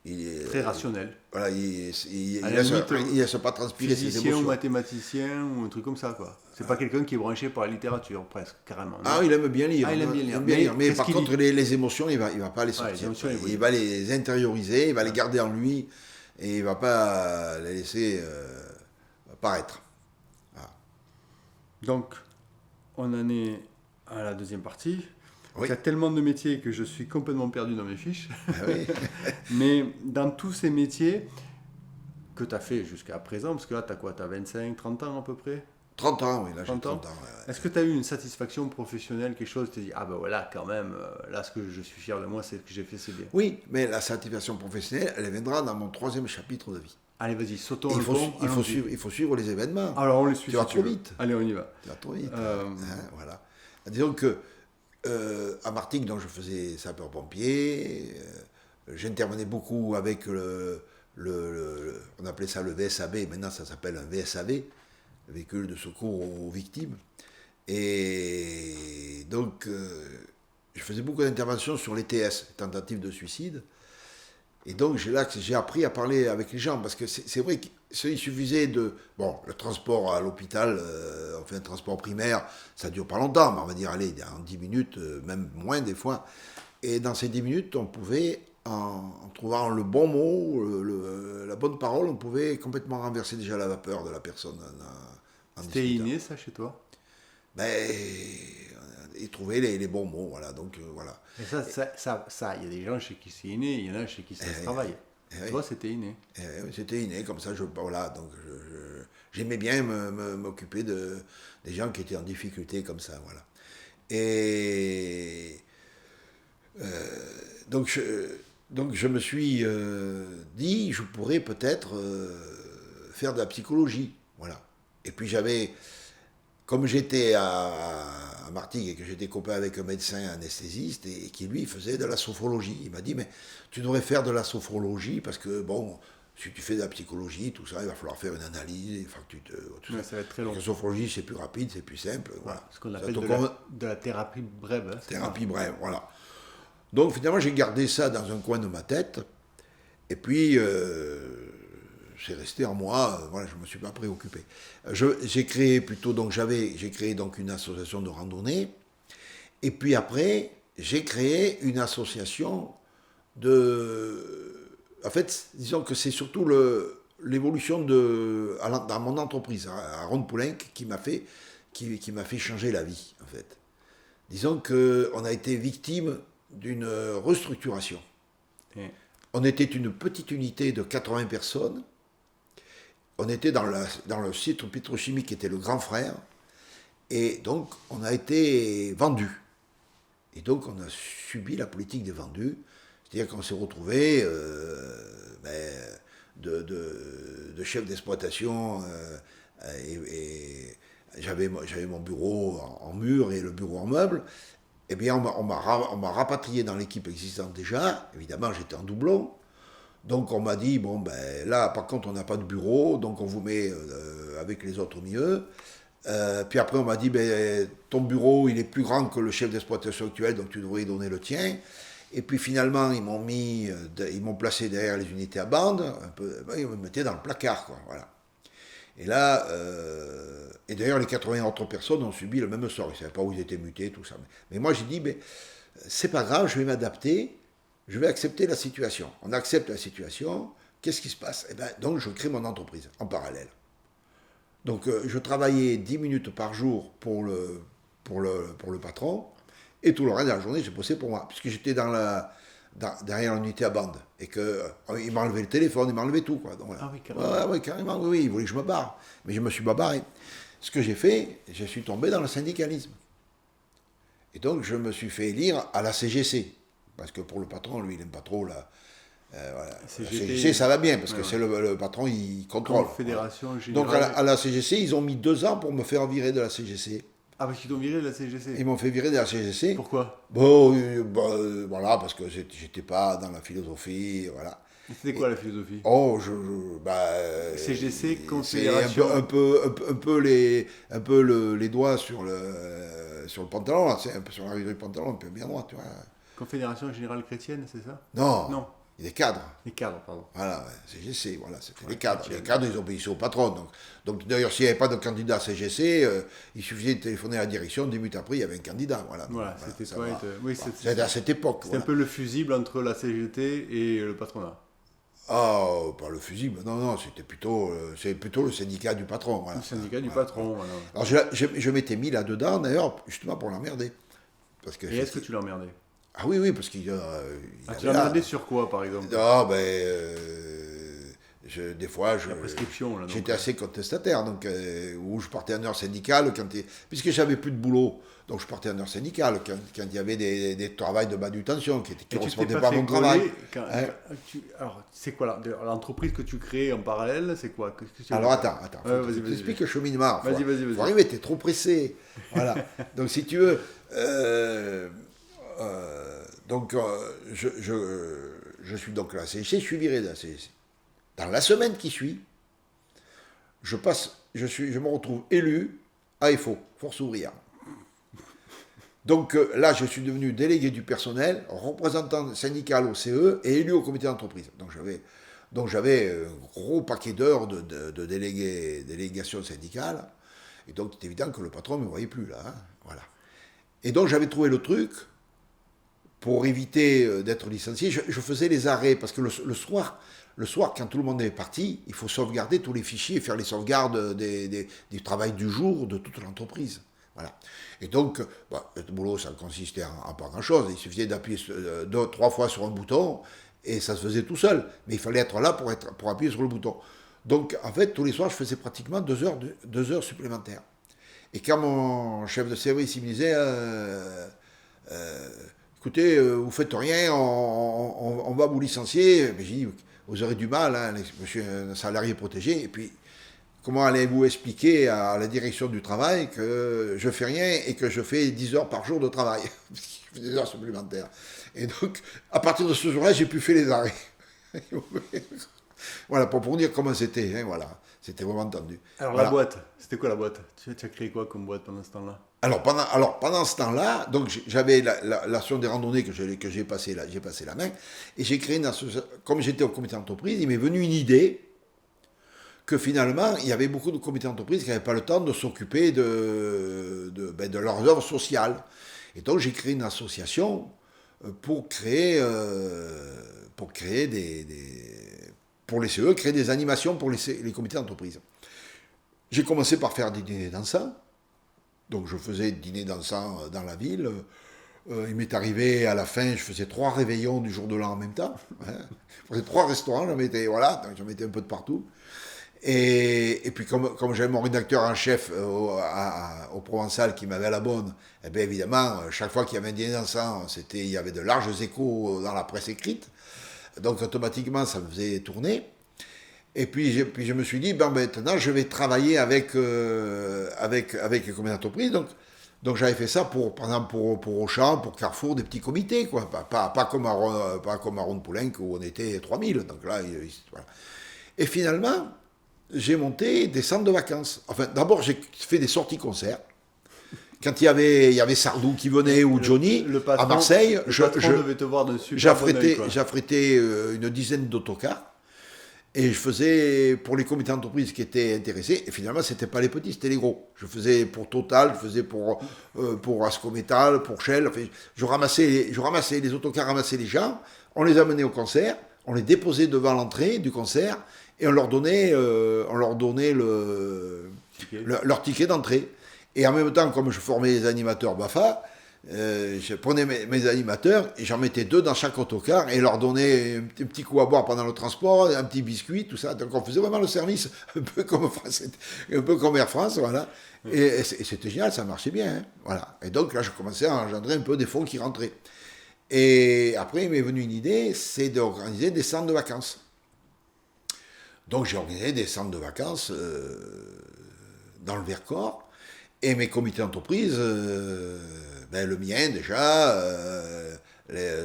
S2: il est,
S1: Très rationnel.
S2: voilà, il
S1: À la
S2: laisse,
S1: limite,
S2: il laisse pas transpirer ses
S1: physicien ou
S2: émotions.
S1: mathématicien ou un truc comme ça, quoi. C'est pas quelqu'un qui est branché par la littérature, presque, carrément,
S2: Ah,
S1: non?
S2: il aime bien lire.
S1: Ah, il aime bien
S2: Il
S1: lire.
S2: aime bien lire. Mais
S1: Qu'est-ce
S2: par
S1: qu'il
S2: contre,
S1: lit?
S2: les émotions, il va pas les
S1: Ouais, les
S2: sortir.
S1: émotions, oui.
S2: Il va les intérioriser, il va les
S1: Ouais.
S2: garder en lui et il va pas les laisser paraître. Voilà.
S1: Donc, on en est à la deuxième partie.
S2: Oui.
S1: Il y a tellement de métiers que je suis complètement perdu dans mes fiches.
S2: Ah oui.
S1: Mais dans tous ces métiers que tu as fait jusqu'à présent, parce que là, tu as quoi? Tu as 25, 30 ans à peu près?
S2: 30 ans, oui, là j'ai
S1: 30 ans?
S2: 30 ans. Ouais.
S1: Est-ce que tu as eu une satisfaction professionnelle, quelque chose, tu te dis, ah ben voilà, quand même, là, ce que je suis fier de moi, c'est que j'ai fait, c'est bien.
S2: Oui, mais la satisfaction professionnelle, elle viendra dans mon troisième chapitre de vie.
S1: Allez, vas-y,
S2: Et
S1: sautons le pont, allons-y.
S2: il faut suivre les événements.
S1: Alors, on les suit
S2: Tu vas
S1: si tu
S2: trop
S1: veux.
S2: vite.
S1: Allez, on y va.
S2: Tu vas trop vite.
S1: Euh,
S2: Voilà. Disons que à Martigues, donc je faisais sapeur-pompier, j'intervenais beaucoup avec on appelait ça le VSAB, maintenant ça s'appelle un VSAV, véhicule de secours aux victimes. Et donc, je faisais beaucoup d'interventions sur les TS, tentatives de suicide. Et donc, là que j'ai appris à parler avec les gens, parce que c'est vrai qu'il suffisait de... Bon, le transport à l'hôpital, enfin, le transport primaire, ça dure pas longtemps, mais on va dire, allez, en 10 minutes, même moins des fois. Et dans ces 10 minutes, on pouvait, en trouvant le bon mot, la bonne parole, on pouvait complètement renverser déjà la vapeur de la personne en
S1: C'était
S2: discutant.
S1: inné, ça, chez toi?
S2: Ben, et trouver les bons mots, voilà. Donc, voilà.
S1: Et ça, il y a des gens chez qui c'est inné, il y en a chez qui ça se travaille.
S2: oui.
S1: Toi, c'était inné.
S2: C'était inné, comme ça, voilà, donc j'aimais bien m'occuper des gens qui étaient en difficulté comme ça, voilà. Et donc, je me suis dit, je pourrais peut-être faire de la psychologie, voilà. Et puis comme j'étais à Martigues et que j'étais copain avec un médecin anesthésiste et qui lui faisait de la sophrologie, il m'a dit, mais tu devrais faire de la sophrologie parce que, bon, si tu fais de la psychologie, tout ça, il va falloir faire une analyse, il faut que tout
S1: Ouais,
S2: ça.
S1: ça va être très long.
S2: La sophrologie, c'est plus rapide, c'est plus simple,
S1: Voilà,
S2: voilà.
S1: ce qu'on
S2: Ça
S1: appelle
S2: te
S1: de la thérapie brève. Hein, c'est ça.
S2: thérapie brève, voilà. Donc finalement, j'ai gardé ça dans un coin de ma tête, et puis c'est resté en moi, voilà, je ne me suis pas préoccupé. J'ai créé donc une association de randonnée, et puis après, j'ai créé une association en fait, disons que c'est surtout l'évolution dans mon entreprise, à Ronde-Poulenc, qui m'a fait changer la vie, en fait. Disons qu'on a été victime d'une restructuration.
S1: Et-
S2: On était une petite unité de 80 personnes. On était dans le site pétrochimique qui était le grand frère. Et donc, on a été vendus. Et donc, on a subi la politique des vendus. C'est-à-dire qu'on s'est retrouvé de chef d'exploitation. Et j'avais mon bureau en mur et le bureau en meuble. Eh bien, on m'a rapatrié dans l'équipe existante déjà. Évidemment, j'étais en doublon. Donc, on m'a dit, bon, ben là, par contre, on n'a pas de bureau, donc on vous met avec les autres au milieu. Puis après, on m'a dit, ben, ton bureau, il est plus grand que le chef d'exploitation actuel, donc tu devrais y donner le tien. Et puis finalement, ils m'ont placé derrière les unités à bande, un peu, ils me mettaient dans le placard, quoi, voilà. Et là, et d'ailleurs, les 80 autres personnes ont subi le même sort. Ils ne savaient pas où ils étaient mutés, tout ça. Mais moi, j'ai dit, ben, c'est pas grave, je vais m'adapter, je vais accepter la situation. On accepte la situation, qu'est-ce qui se passe? Eh ben, donc, je crée mon entreprise en parallèle. Donc, je travaillais 10 minutes par jour pour le patron, et tout le reste de la journée, j'ai bossé pour moi, puisque j'étais derrière l'unité à bande, et qu'il m'a enlevé le téléphone, il m'a enlevé tout, quoi. Donc, voilà.
S1: Ah oui, carrément.
S2: Ouais, carrément, oui, il voulait que je me barre. Mais je me suis pas barré. Ce que j'ai fait, je suis tombé dans le syndicalisme. Et donc, je me suis fait élire à la CGC. Parce que pour le patron, lui, il n'aime pas trop la... voilà. La CGC, ça va bien, parce que c'est le patron, il contrôle.
S1: Fédération
S2: voilà.
S1: Générale.
S2: Donc, à la CGC, ils ont mis 2 ans pour me faire virer de la CGC.
S1: Ah, parce qu'ils t'ont viré de la CGC.
S2: Ils m'ont fait virer de la CGC.
S1: Pourquoi?
S2: Bon, voilà, parce que j'étais pas dans la philosophie, voilà.
S1: C'était quoi la philosophie?
S2: Oh,
S1: CGC, Confédération.
S2: C'est un peu les doigts sur le pantalon, là, c'est un peu sur l'arrière du pantalon, un peu bien droit, tu vois.
S1: Confédération Générale Chrétienne, c'est ça?
S2: Non,
S1: Non.
S2: des cadres.
S1: Les cadres, pardon.
S2: Voilà, ouais, CGC, voilà, c'était les cadres. Les cadres, ils obéissaient au patron. Donc d'ailleurs, s'il n'y avait pas de candidat à CGC, il suffisait de téléphoner à la direction, 10 minutes après, il y avait un candidat. Voilà,
S1: c'était toi.
S2: Oui, c'était à cette époque.
S1: C'était un peu le fusible entre la CGT et le patronat.
S2: Ah, pas le fusible, non, c'était plutôt le syndicat du patron. Voilà.
S1: Le syndicat du patron, voilà.
S2: Alors je m'étais mis là-dedans, d'ailleurs, justement pour l'emmerder.
S1: Et est-ce que tu l'emmerdais?
S2: Ah oui, parce qu'il
S1: tu l'emmerdais sur quoi, par exemple?
S2: Ah, des fois,
S1: la prescription, là,
S2: j'étais assez contestataire, donc, où je partais en heure syndicale, puisque j'avais plus de boulot, donc je partais en heure syndicale, quand il y avait des travails de manutention qui ne correspondaient pas à mon travail.
S1: Alors, c'est quoi l'entreprise que tu crées en parallèle, c'est quoi?
S2: Alors attends,
S1: vas-y.
S2: Je t'explique le cheminement.
S1: Vas-y.
S2: Faut arriver, t'es trop pressé. Voilà. Donc si tu veux, je suis donc à la CGC, je suis viré de la CGC. Dans la semaine qui suit, je me retrouve élu à EFO, Force ouvrière. Donc là, je suis devenu délégué du personnel, représentant syndical au CE et élu au comité d'entreprise. Donc j'avais un gros paquet d'heures de délégation syndicale. Et donc c'est évident que le patron ne me voyait plus là. Hein, voilà. Et donc j'avais trouvé le truc pour éviter d'être licencié. Je faisais les arrêts parce que le soir, quand tout le monde est parti, il faut sauvegarder tous les fichiers et faire les sauvegardes du travail du jour de toute l'entreprise. Voilà. Et donc, le boulot, ça consistait en pas grand-chose. Il suffisait d'appuyer 2-3 fois sur un bouton et ça se faisait tout seul. Mais il fallait être là pour appuyer sur le bouton. Donc, en fait, tous les soirs, je faisais pratiquement 2 heures supplémentaires. Et quand mon chef de service, il me disait écoutez, vous faites rien, on va vous licencier. J'ai dit, vous aurez du mal, hein, je suis un salarié protégé. Et puis, comment allez-vous expliquer à la direction du travail que je fais rien et que je fais 10 heures par jour de travail? Je fais des heures supplémentaires. Et donc, à partir de ce jour-là, j'ai pu faire les arrêts. Voilà, pour dire comment c'était. Hein, voilà. C'était vraiment tendu.
S1: Alors,
S2: voilà.
S1: La boîte, c'était quoi la boîte? Tu as créé quoi comme boîte pendant ce temps-là?
S2: Alors pendant ce temps-là, donc j'avais l'association des randonnées que j'ai passé la main, et j'ai créé une association. Comme j'étais au comité d'entreprise, il m'est venu une idée que finalement, il y avait beaucoup de comités d'entreprise qui n'avaient pas le temps de s'occuper de leurs œuvres sociales. Et donc j'ai créé une association pour créer pour les CE, créer des animations pour les comités d'entreprise. J'ai commencé par faire des dîners dansants. Donc je faisais dîner dansant dans la ville. Il m'est arrivé à la fin, je faisais 3 réveillons du jour de l'an en même temps. Hein. Je faisais 3 restaurants, j'en mettais un peu de partout. Et puis comme j'avais mon rédacteur en chef au Provençal qui m'avait à la bonne, eh bien évidemment, chaque fois qu'il y avait un dîner dansant, il y avait de larges échos dans la presse écrite. Donc automatiquement, ça me faisait tourner. Et puis je me suis dit, maintenant, je vais travailler avec les comités d'entreprise. Donc j'avais fait ça par exemple, pour Auchan, pour Carrefour, des petits comités, quoi. Pas comme à Rhône-Poulenc où on était 3000. Donc là, voilà. Et finalement, j'ai monté des centres de vacances. Enfin, d'abord, j'ai fait des sorties concerts. Quand il y avait Sardou qui venait ou Johnny à Marseille,
S1: devait te voir de super
S2: j'affrétais une dizaine d'autocars. Et je faisais pour les comités d'entreprise qui étaient intéressés, et finalement, ce n'était pas les petits, c'était les gros. Je faisais pour Total, je faisais pour Ascométal, pour Shell. Enfin, je ramassais les autocars, ramassais les gens, on les amenait au concert, on les déposait devant l'entrée du concert, et on leur donnait leur ticket d'entrée. Et en même temps, comme je formais les animateurs BAFA, je prenais mes animateurs et j'en mettais 2 dans chaque autocar et leur donnais un petit coup à boire pendant le transport, un petit biscuit, tout ça. Donc on faisait vraiment le service un peu comme Air France, voilà. Et c'était génial, ça marchait bien, hein, voilà. Et donc là, je commençais à engendrer un peu des fonds qui rentraient. Et après, il m'est venu une idée, c'est d'organiser des centres de vacances. Donc j'ai organisé des centres de vacances dans le Vercors et mes comités d'entreprise. Le mien déjà,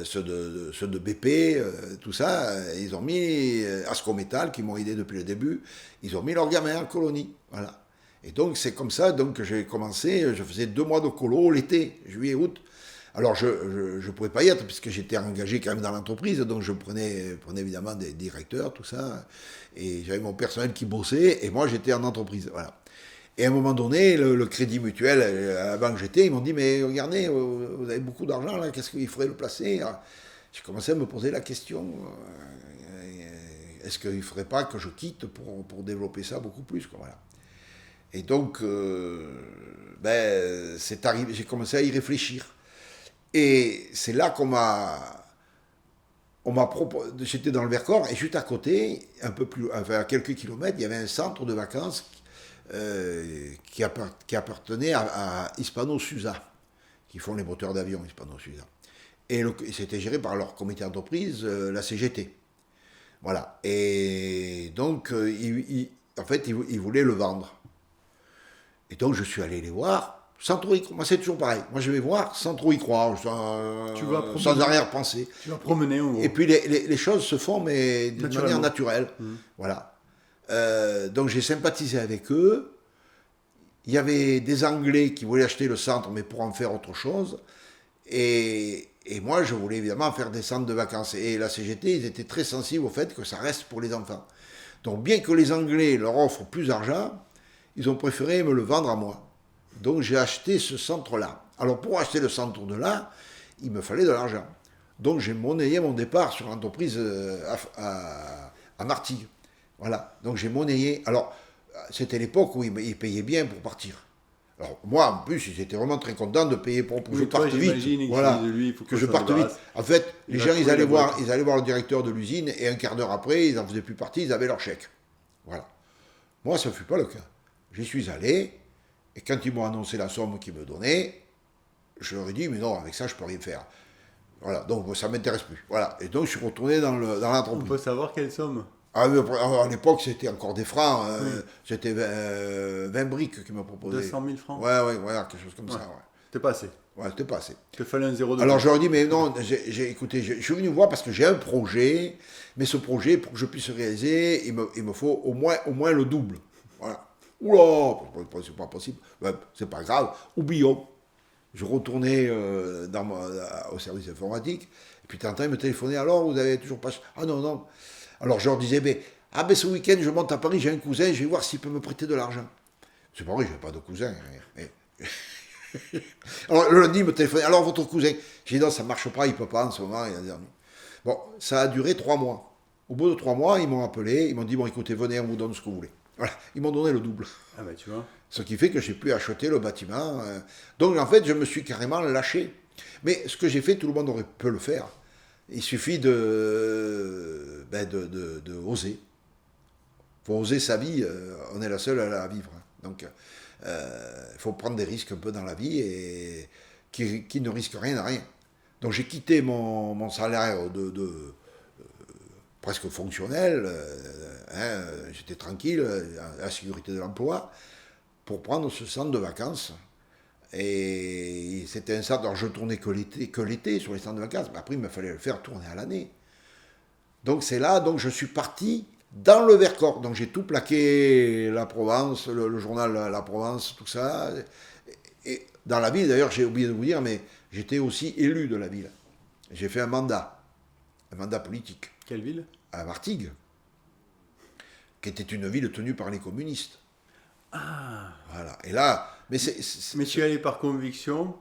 S2: ceux de BP, tout ça, ils ont mis Ascométal, qui m'ont aidé depuis le début, ils ont mis leurs gamins en colonie. Voilà. Et donc c'est comme ça donc, que j'ai commencé, je faisais 2 mois de colo l'été, juillet, août. Alors je ne pouvais pas y être puisque j'étais engagé quand même dans l'entreprise, donc je prenais évidemment des directeurs, tout ça, et j'avais mon personnel qui bossait, et moi j'étais en entreprise. Voilà. Et à un moment donné, le Crédit Mutuel, à la banque j'étais, ils m'ont dit, mais regardez, vous avez beaucoup d'argent là, qu'est-ce qu'il faudrait le placer? J'ai commencé à me poser la question, est-ce qu'il ne faudrait pas que je quitte pour développer ça beaucoup plus, quoi, voilà. Et donc, c'est arrivé, j'ai commencé à y réfléchir. Et c'est là qu'on m'a proposé, j'étais dans le Vercors, et juste à côté, à quelques kilomètres, il y avait un centre de vacances qui appartenait à Hispano-Susa, qui font les moteurs d'avion Hispano-Susa. Et c'était géré par leur comité d'entreprise, la CGT. Voilà. Et donc, en fait, ils voulaient le vendre. Et donc, je suis allé les voir, sans trop y croire. Moi, c'est toujours pareil. Moi, je vais voir sans trop y croire, sans arrière-pensée.
S1: Tu vas promener, en gros.
S2: Et puis, les choses se font, mais d'une manière naturelle. Voilà. Donc j'ai sympathisé avec eux. Il y avait des Anglais qui voulaient acheter le centre, mais pour en faire autre chose. Et moi, je voulais évidemment faire des centres de vacances. Et la CGT, ils étaient très sensibles au fait que ça reste pour les enfants. Donc bien que les Anglais leur offrent plus d'argent, ils ont préféré me le vendre à moi. Donc j'ai acheté ce centre-là. Alors pour acheter le centre de là, il me fallait de l'argent. Donc j'ai monnayé mon départ sur l'entreprise à Martigues. Voilà, donc j'ai monnayé. Alors, c'était l'époque où ils payaient bien pour partir. Alors, moi, en plus, ils étaient vraiment très contents de payer pour que je parte vite. Voilà, que je parte vite. En fait, les gens, ils allaient voir le directeur de l'usine et un quart d'heure après, ils n'en faisaient plus partie, ils avaient leur chèque. Voilà. Moi, ça ne fut pas le cas. J'y suis allé, et quand ils m'ont annoncé la somme qu'ils me donnaient, je leur ai dit, mais non, avec ça, je ne peux rien faire. Voilà, donc ça ne m'intéresse plus. Voilà, et donc je suis retourné dans l'entreprise.
S1: On peut savoir quelle somme?
S2: À l'époque, c'était encore des francs. C'était 20 briques qui m'a proposé.
S1: 200 000 francs?
S2: Ouais, voilà, quelque chose comme ça. Ouais.
S1: C'était pas assez.
S2: Ouais, c'était pas assez.
S1: Il te fallait un zéro de
S2: Alors, je leur ai dit, mais non, écoutez, je suis venu voir parce que j'ai un projet, mais ce projet, pour que je puisse réaliser, il me faut au moins le double. Voilà. Oula, c'est pas possible. Ben, c'est pas grave, oublions. Je retournais au service informatique, et puis t'entends, ils me téléphonaient, alors, vous avez toujours pas... Ah non. Alors je leur disais, ce week-end je monte à Paris, j'ai un cousin, je vais voir s'il peut me prêter de l'argent. C'est pas vrai, je n'ai pas de cousin. Alors le lundi, il me téléphonait, alors votre cousin. J'ai dit non, ça ne marche pas, il ne peut pas en ce moment. Bon, ça a duré 3 mois. Au bout de 3 mois, ils m'ont appelé, ils m'ont dit, bon écoutez, venez, on vous donne ce que vous voulez. Voilà, ils m'ont donné le double.
S1: Ah tu vois.
S2: Ce qui fait que j'ai pu acheter le bâtiment. Donc en fait, je me suis carrément lâché. Mais ce que j'ai fait, tout le monde peut le faire. Il suffit de oser. Il faut oser sa vie, on est la seule à la vivre. Donc, il faut prendre des risques un peu dans la vie et qui ne risquent rien à rien. Donc j'ai quitté mon salaire de presque fonctionnel, j'étais tranquille, à la sécurité de l'emploi, pour prendre ce centre de vacances. Et c'était un centre, alors je tournais que l'été sur les centres de vacances, mais après il me fallait le faire tourner à l'année. Donc c'est là, donc je suis parti dans le Vercors. Donc j'ai tout plaqué, la Provence, le journal La Provence, tout ça. Et dans la ville, d'ailleurs, j'ai oublié de vous dire, mais j'étais aussi élu de la ville. J'ai fait un mandat politique.
S1: Quelle ville?
S2: À Martigues, qui était une ville tenue par les communistes.
S1: Ah.
S2: Voilà. Et là,
S1: Mais tu es allé par conviction?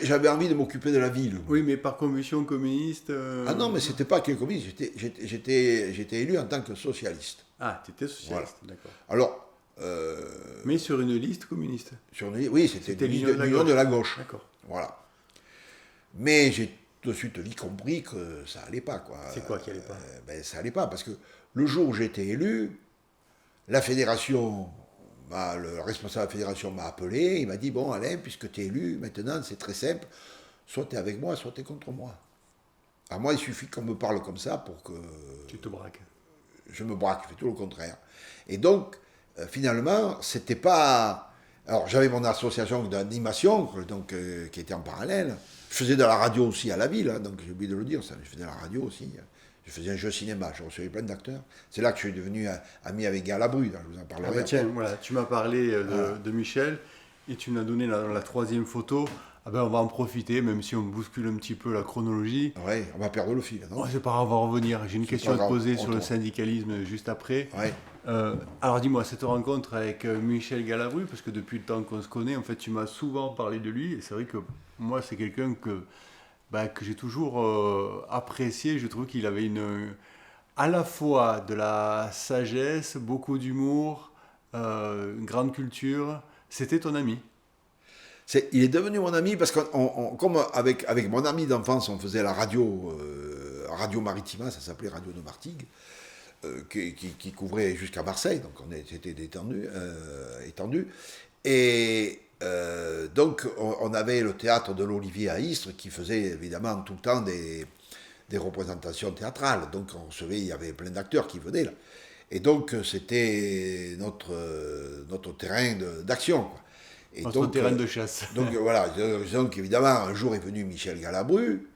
S2: j'avais envie de m'occuper de la ville.
S1: Oui, mais par conviction communiste.
S2: Ah non, mais c'était pas que les communistes. J'étais élu en tant que socialiste.
S1: Ah, tu étais socialiste,
S2: Voilà.
S1: d'accord.
S2: Alors.
S1: Mais sur une liste communiste.
S2: Oui, c'était l'union de la gauche.
S1: D'accord.
S2: Voilà. Mais j'ai tout de suite vite compris que ça allait pas, quoi.
S1: C'est quoi qui allait pas?
S2: Ça allait pas, parce que le jour où j'étais élu, la fédération, le responsable de la fédération m'a appelé, il m'a dit, bon Alain, puisque tu es élu, maintenant c'est très simple, soit tu es avec moi, soit tu es contre moi. À moi, il suffit qu'on me parle comme ça pour que...
S1: Tu te braques.
S2: Je me braque, je fais tout le contraire. Et donc, finalement, c'était pas... Alors, j'avais mon association d'animation, donc, qui était en parallèle. Je faisais de la radio aussi à la ville, hein, donc j'ai oublié de le dire, ça. Je faisais de la radio aussi. Je faisais un jeu cinéma, je recevais plein d'acteurs. C'est là que je suis devenu ami avec Galabru, je vous en parlerai.
S1: Ah bah tiens, voilà, tu m'as parlé de Michel, et tu m'as donné la troisième photo. Ah ben on va en profiter, même si on bouscule un petit peu la chronologie.
S2: Ouais, on va perdre le fil, non?
S1: Oh, c'est pas grave, on va revenir. J'ai une question à te poser sur le syndicalisme juste après.
S2: Ouais.
S1: Alors dis-moi, cette rencontre avec Michel Galabru, parce que depuis le temps qu'on se connaît, en fait, tu m'as souvent parlé de lui, et c'est vrai que moi, c'est quelqu'un que j'ai toujours apprécié. Je trouve qu'il avait à la fois de la sagesse, beaucoup d'humour, une grande culture. C'était ton ami?
S2: Il est devenu mon ami parce que comme avec mon ami d'enfance, on faisait la radio, Radio Maritima, ça s'appelait Radio de Martigues, qui couvrait jusqu'à Marseille, donc on était étendu. Et donc on avait le théâtre de l'Olivier à Istres qui faisait évidemment tout le temps des représentations théâtrales. Donc il y avait plein d'acteurs qui venaient là. Et donc c'était notre terrain d'action, quoi. Et
S1: notre terrain de chasse.
S2: Donc voilà, donc évidemment, un jour est venu Michel Galabru,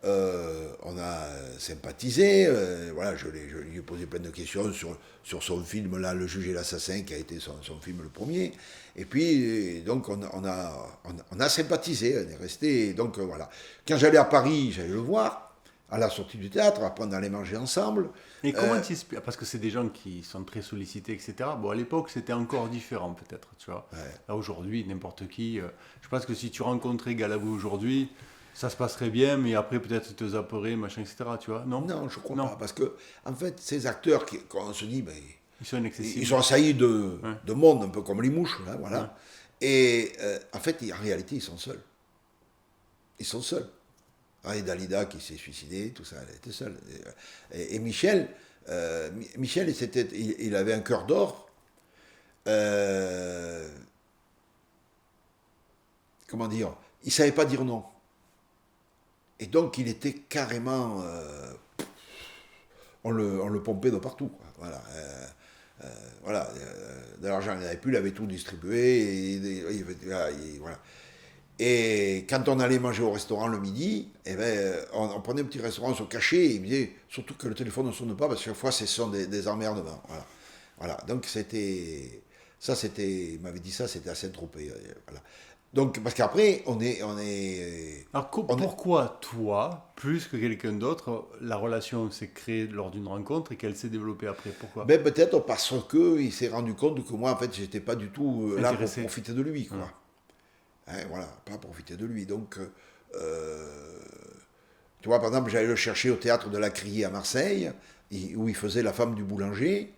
S2: on a sympathisé, voilà, je lui ai posé plein de questions sur son film, là, Le Juge et l'Assassin, qui a été son film le premier, et puis donc on a sympathisé, on est resté, donc voilà. Quand j'allais à Paris, j'allais le voir, à la sortie du théâtre, après on allait manger ensemble.
S1: Et comment tu expliques? Parce que c'est des gens qui sont très sollicités, etc. Bon, à l'époque, c'était encore différent, peut-être, tu vois.
S2: Ouais.
S1: Là, aujourd'hui, n'importe qui... je pense que si tu rencontrais Galabru aujourd'hui, ça se passerait bien, mais après, peut-être, te zapperais, machin, etc., tu vois. Non,
S2: je crois pas. Parce que, en fait, ces acteurs, quand on se dit...
S1: ils sont inaccessibles.
S2: Ils sont assaillis de monde, un peu comme les mouches, là, voilà.
S1: Ouais.
S2: Et en fait, en réalité, ils sont seuls. Ils sont seuls. Et Dalida qui s'est suicidée, tout ça, elle était seule. Et Michel, il avait un cœur d'or. Comment dire? Il ne savait pas dire non. Et donc, il était carrément... on le pompait de partout, quoi. Voilà. De l'argent, il n'avait plus, il avait tout distribué. Et voilà. Et quand on allait manger au restaurant le midi, on prenait un petit restaurant, on se cachait, et il me disait surtout que le téléphone ne sonne pas, parce que chaque fois, ce sont des emmerdements. Voilà. Donc, il m'avait dit ça, c'était à Saint-Tropez. Voilà. Donc, parce qu'après,
S1: Alors, pourquoi toi, plus que quelqu'un d'autre, la relation s'est créée lors d'une rencontre et qu'elle s'est développée après? Pourquoi?
S2: Peut-être parce qu'il s'est rendu compte que moi, en fait, j'étais pas du tout là pour profiter de lui, quoi. Voilà, pas profiter de lui. Donc, tu vois, par exemple, j'allais le chercher au théâtre de la Criée à Marseille, où il faisait La femme du boulanger.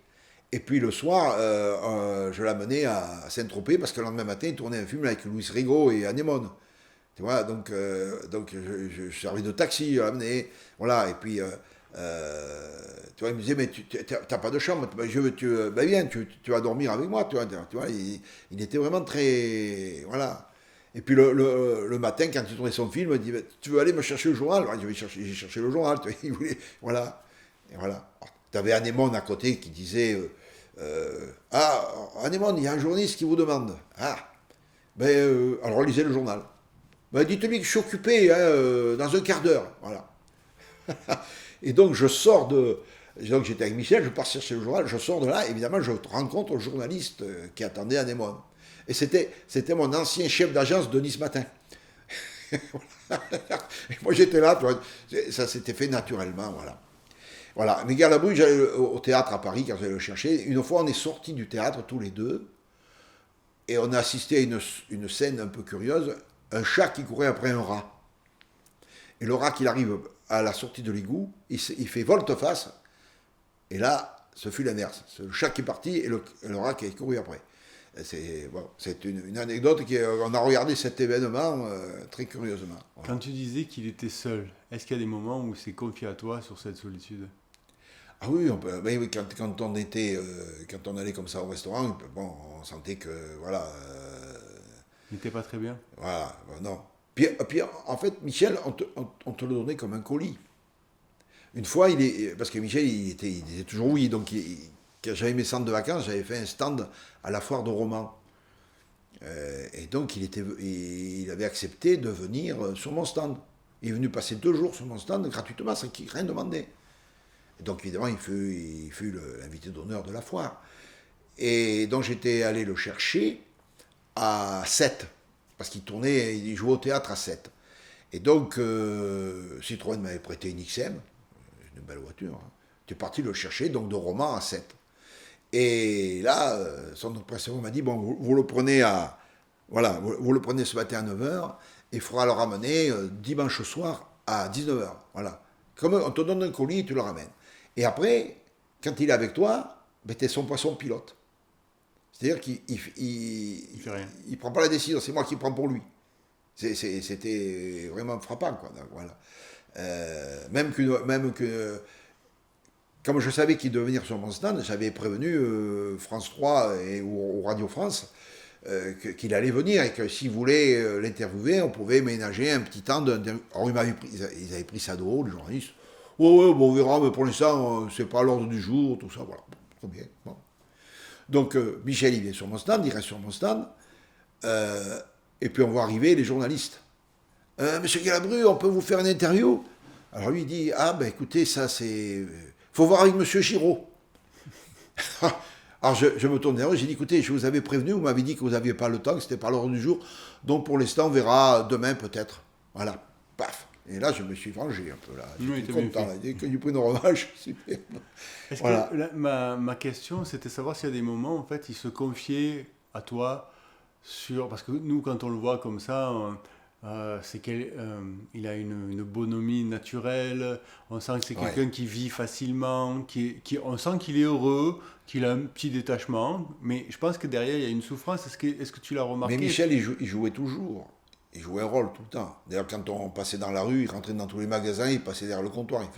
S2: Et puis le soir, je l'amenais à Saint-Tropez, parce que le lendemain matin, il tournait un film avec Louis Rigaud et Anémone. Tu vois, donc je servais de taxi, je l'amenais, voilà, et puis, tu vois, il me disait, mais tu n'as pas de chambre, ben, ben viens, tu vas dormir avec moi, tu vois, il était vraiment très, voilà. Et puis le matin, quand il tournait son film, il me dit, ben, tu veux aller me chercher le journal? Alors, j'ai cherché le journal, tu vois, il voulait, voilà, et voilà. Tu avais Anémone à côté qui disait, ah, Anémone, il y a un journaliste qui vous demande. Ah, ben, alors lisez le journal. Ben, dites-lui que je suis occupé, hein, dans un quart d'heure. Voilà. Et donc je sors de. Donc j'étais avec Michel, je pars chercher le journal, je sors de là, évidemment je rencontre le journaliste qui attendait Anémone. Et c'était mon ancien chef d'agence de Nice Matin. Et moi j'étais là, tu vois, ça s'était fait naturellement, voilà. Voilà, mais Galabru, j'allais au théâtre à Paris quand j'allais le chercher. Une fois on est sortis du théâtre tous les deux, et on a assisté à une scène un peu curieuse, un chat qui courait après un rat. Et le rat, qu'il arrive à la sortie de l'égout, il fait volte-face. Et là, ce fut l'inverse. C'est le chat qui est parti et le rat qui est couru après. C'est bon, une anecdote qu'on a regardé cet événement très curieusement. Voilà.
S1: Quand tu disais qu'il était seul, est-ce qu'il y a des moments où il s'est confié à toi sur cette solitude?
S2: Ah oui, ben oui, quand on était, quand on allait comme ça au restaurant, bon, on sentait que voilà.
S1: Il n'était pas très bien?
S2: Voilà, non. Puis en fait, Michel, on te le donnait comme un colis. Une fois, parce que Michel, il disait toujours oui. Donc, quand j'avais mes centres de vacances, j'avais fait un stand à la foire de romans. Et donc, il avait accepté de venir sur mon stand. Il est venu passer 2 jours sur mon stand gratuitement, sans qu'il rien demander. Et donc, évidemment, il fut l'invité d'honneur de la foire. Et donc, j'étais allé le chercher à 7, parce il jouait au théâtre à 7. Et donc, Citroën m'avait prêté une XM, une belle voiture. Hein. Tu es parti le chercher, donc de Romans à 7. Et là, son impression m'a dit, bon, vous le prenez vous le prenez ce matin à 9h, et il faudra le ramener dimanche soir à 19h. Voilà. Comme on te donne un colis, tu le ramènes. Et après, quand il est avec toi, ben, tu es son poisson pilote. C'est-à-dire qu'il il prend pas la décision, c'est moi qui prends pour lui. C'était vraiment frappant, quoi. Donc, voilà. Même que, comme je savais qu'il devait venir sur mon stand, j'avais prévenu France 3 ou Radio France qu'il allait venir et que s'il voulait l'interviewer, on pouvait ménager un petit temps. Alors ils avaient pris ça de haut, les journalistes. Ouais, bon, on verra, mais pour l'instant, c'est pas à l'ordre du jour, tout ça, voilà. Très bien. Bon. Donc, Michel, il vient sur mon stand, il reste sur mon stand, et puis on voit arriver les journalistes. Monsieur Galabru, on peut vous faire une interview? Alors lui, il dit, ah ben écoutez, ça c'est... faut voir avec Monsieur Giraud. Alors je me tourne vers eux, j'ai dit, écoutez, je vous avais prévenu, vous m'avez dit que vous n'aviez pas le temps, que c'était pas l'ordre du jour, donc pour l'instant, on verra demain peut-être. Voilà, paf. Et là, je me suis vengé un peu, là. J'étais content, là. Dès que j'ai pris une revanche, super.
S1: Est-ce
S2: Voilà.
S1: que ma question, c'était savoir s'il y a des moments, en fait, il se confiait à toi parce que nous, quand on le voit comme ça, c'est qu'il a une bonhomie naturelle, on sent que c'est quelqu'un qui vit facilement, on sent qu'il est heureux, qu'il a un petit détachement, mais je pense que derrière, il y a une souffrance. Est-ce que tu l'as remarqué?
S2: Mais Michel, il jouait toujours. Il jouait un rôle tout le temps. D'ailleurs, quand on passait dans la rue, il rentrait dans tous les magasins, il passait derrière le comptoir. Il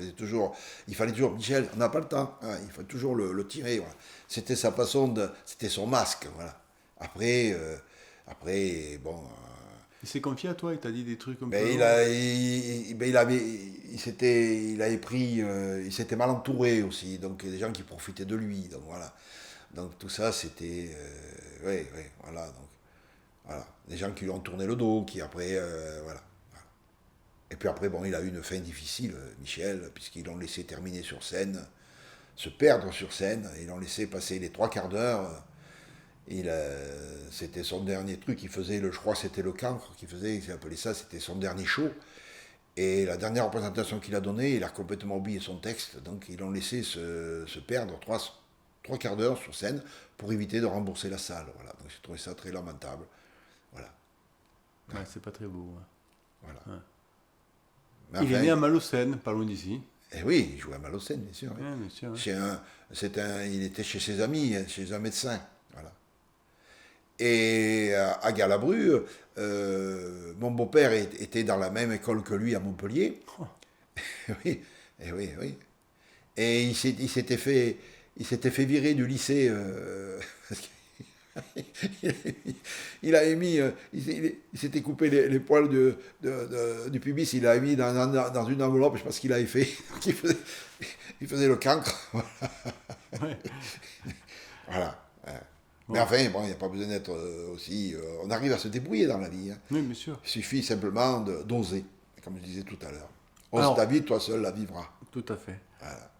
S2: fallait toujours, Michel, on n'a pas le temps. Hein, il fallait toujours le tirer. Voilà. C'était sa façon c'était son masque. Voilà. Après, bon.
S1: Il s'est confié à toi, il t'a dit des trucs un peu.
S2: Il s'était mal entouré aussi. Donc, des gens qui profitaient de lui. Donc, voilà. Donc, tout ça, c'était. Voilà. Donc, voilà. Des gens qui lui ont tourné le dos, qui après. Voilà. Et puis après, bon, il a eu une fin difficile, Michel, puisqu'ils l'ont laissé terminer sur scène, se perdre sur scène. Ils l'ont laissé passer les 3 quarts d'heure. C'était son dernier truc, je crois que c'était le cancre qu'il faisait, il appelait ça, c'était son dernier show. Et la dernière représentation qu'il a donnée, il a complètement oublié son texte, donc ils l'ont laissé se perdre 3 quarts d'heure sur scène pour éviter de rembourser la salle. Voilà. Donc j'ai trouvé ça très lamentable. Voilà.
S1: Ouais, c'est pas très beau. Ouais.
S2: Voilà.
S1: Ouais.
S2: Mais
S1: il est né à Malocène, pas loin d'ici.
S2: Eh oui, il jouait à Malocène, bien sûr.
S1: Ouais, bien sûr, ouais.
S2: Il était chez ses amis, chez un médecin. Voilà. Et à Galabru, mon beau-père était dans la même école que lui à Montpellier.
S1: Oh.
S2: Oui, oui. Et il s'était fait virer du lycée. Parce il avait mis, il s'était coupé les poils du pubis, il l'avait mis dans une enveloppe, je sais pas ce qu'il avait fait. Il faisait le cancre.
S1: Ouais.
S2: Voilà. Mais
S1: Ouais.
S2: enfin, bon, il n'y a pas besoin d'être aussi. On arrive à se débrouiller dans la vie. Hein.
S1: Oui, bien sûr.
S2: Il suffit simplement d'oser, comme je disais tout à l'heure. Ose
S1: Alors,
S2: ta vie, toi seul la vivras.
S1: tout à fait.
S2: Voilà.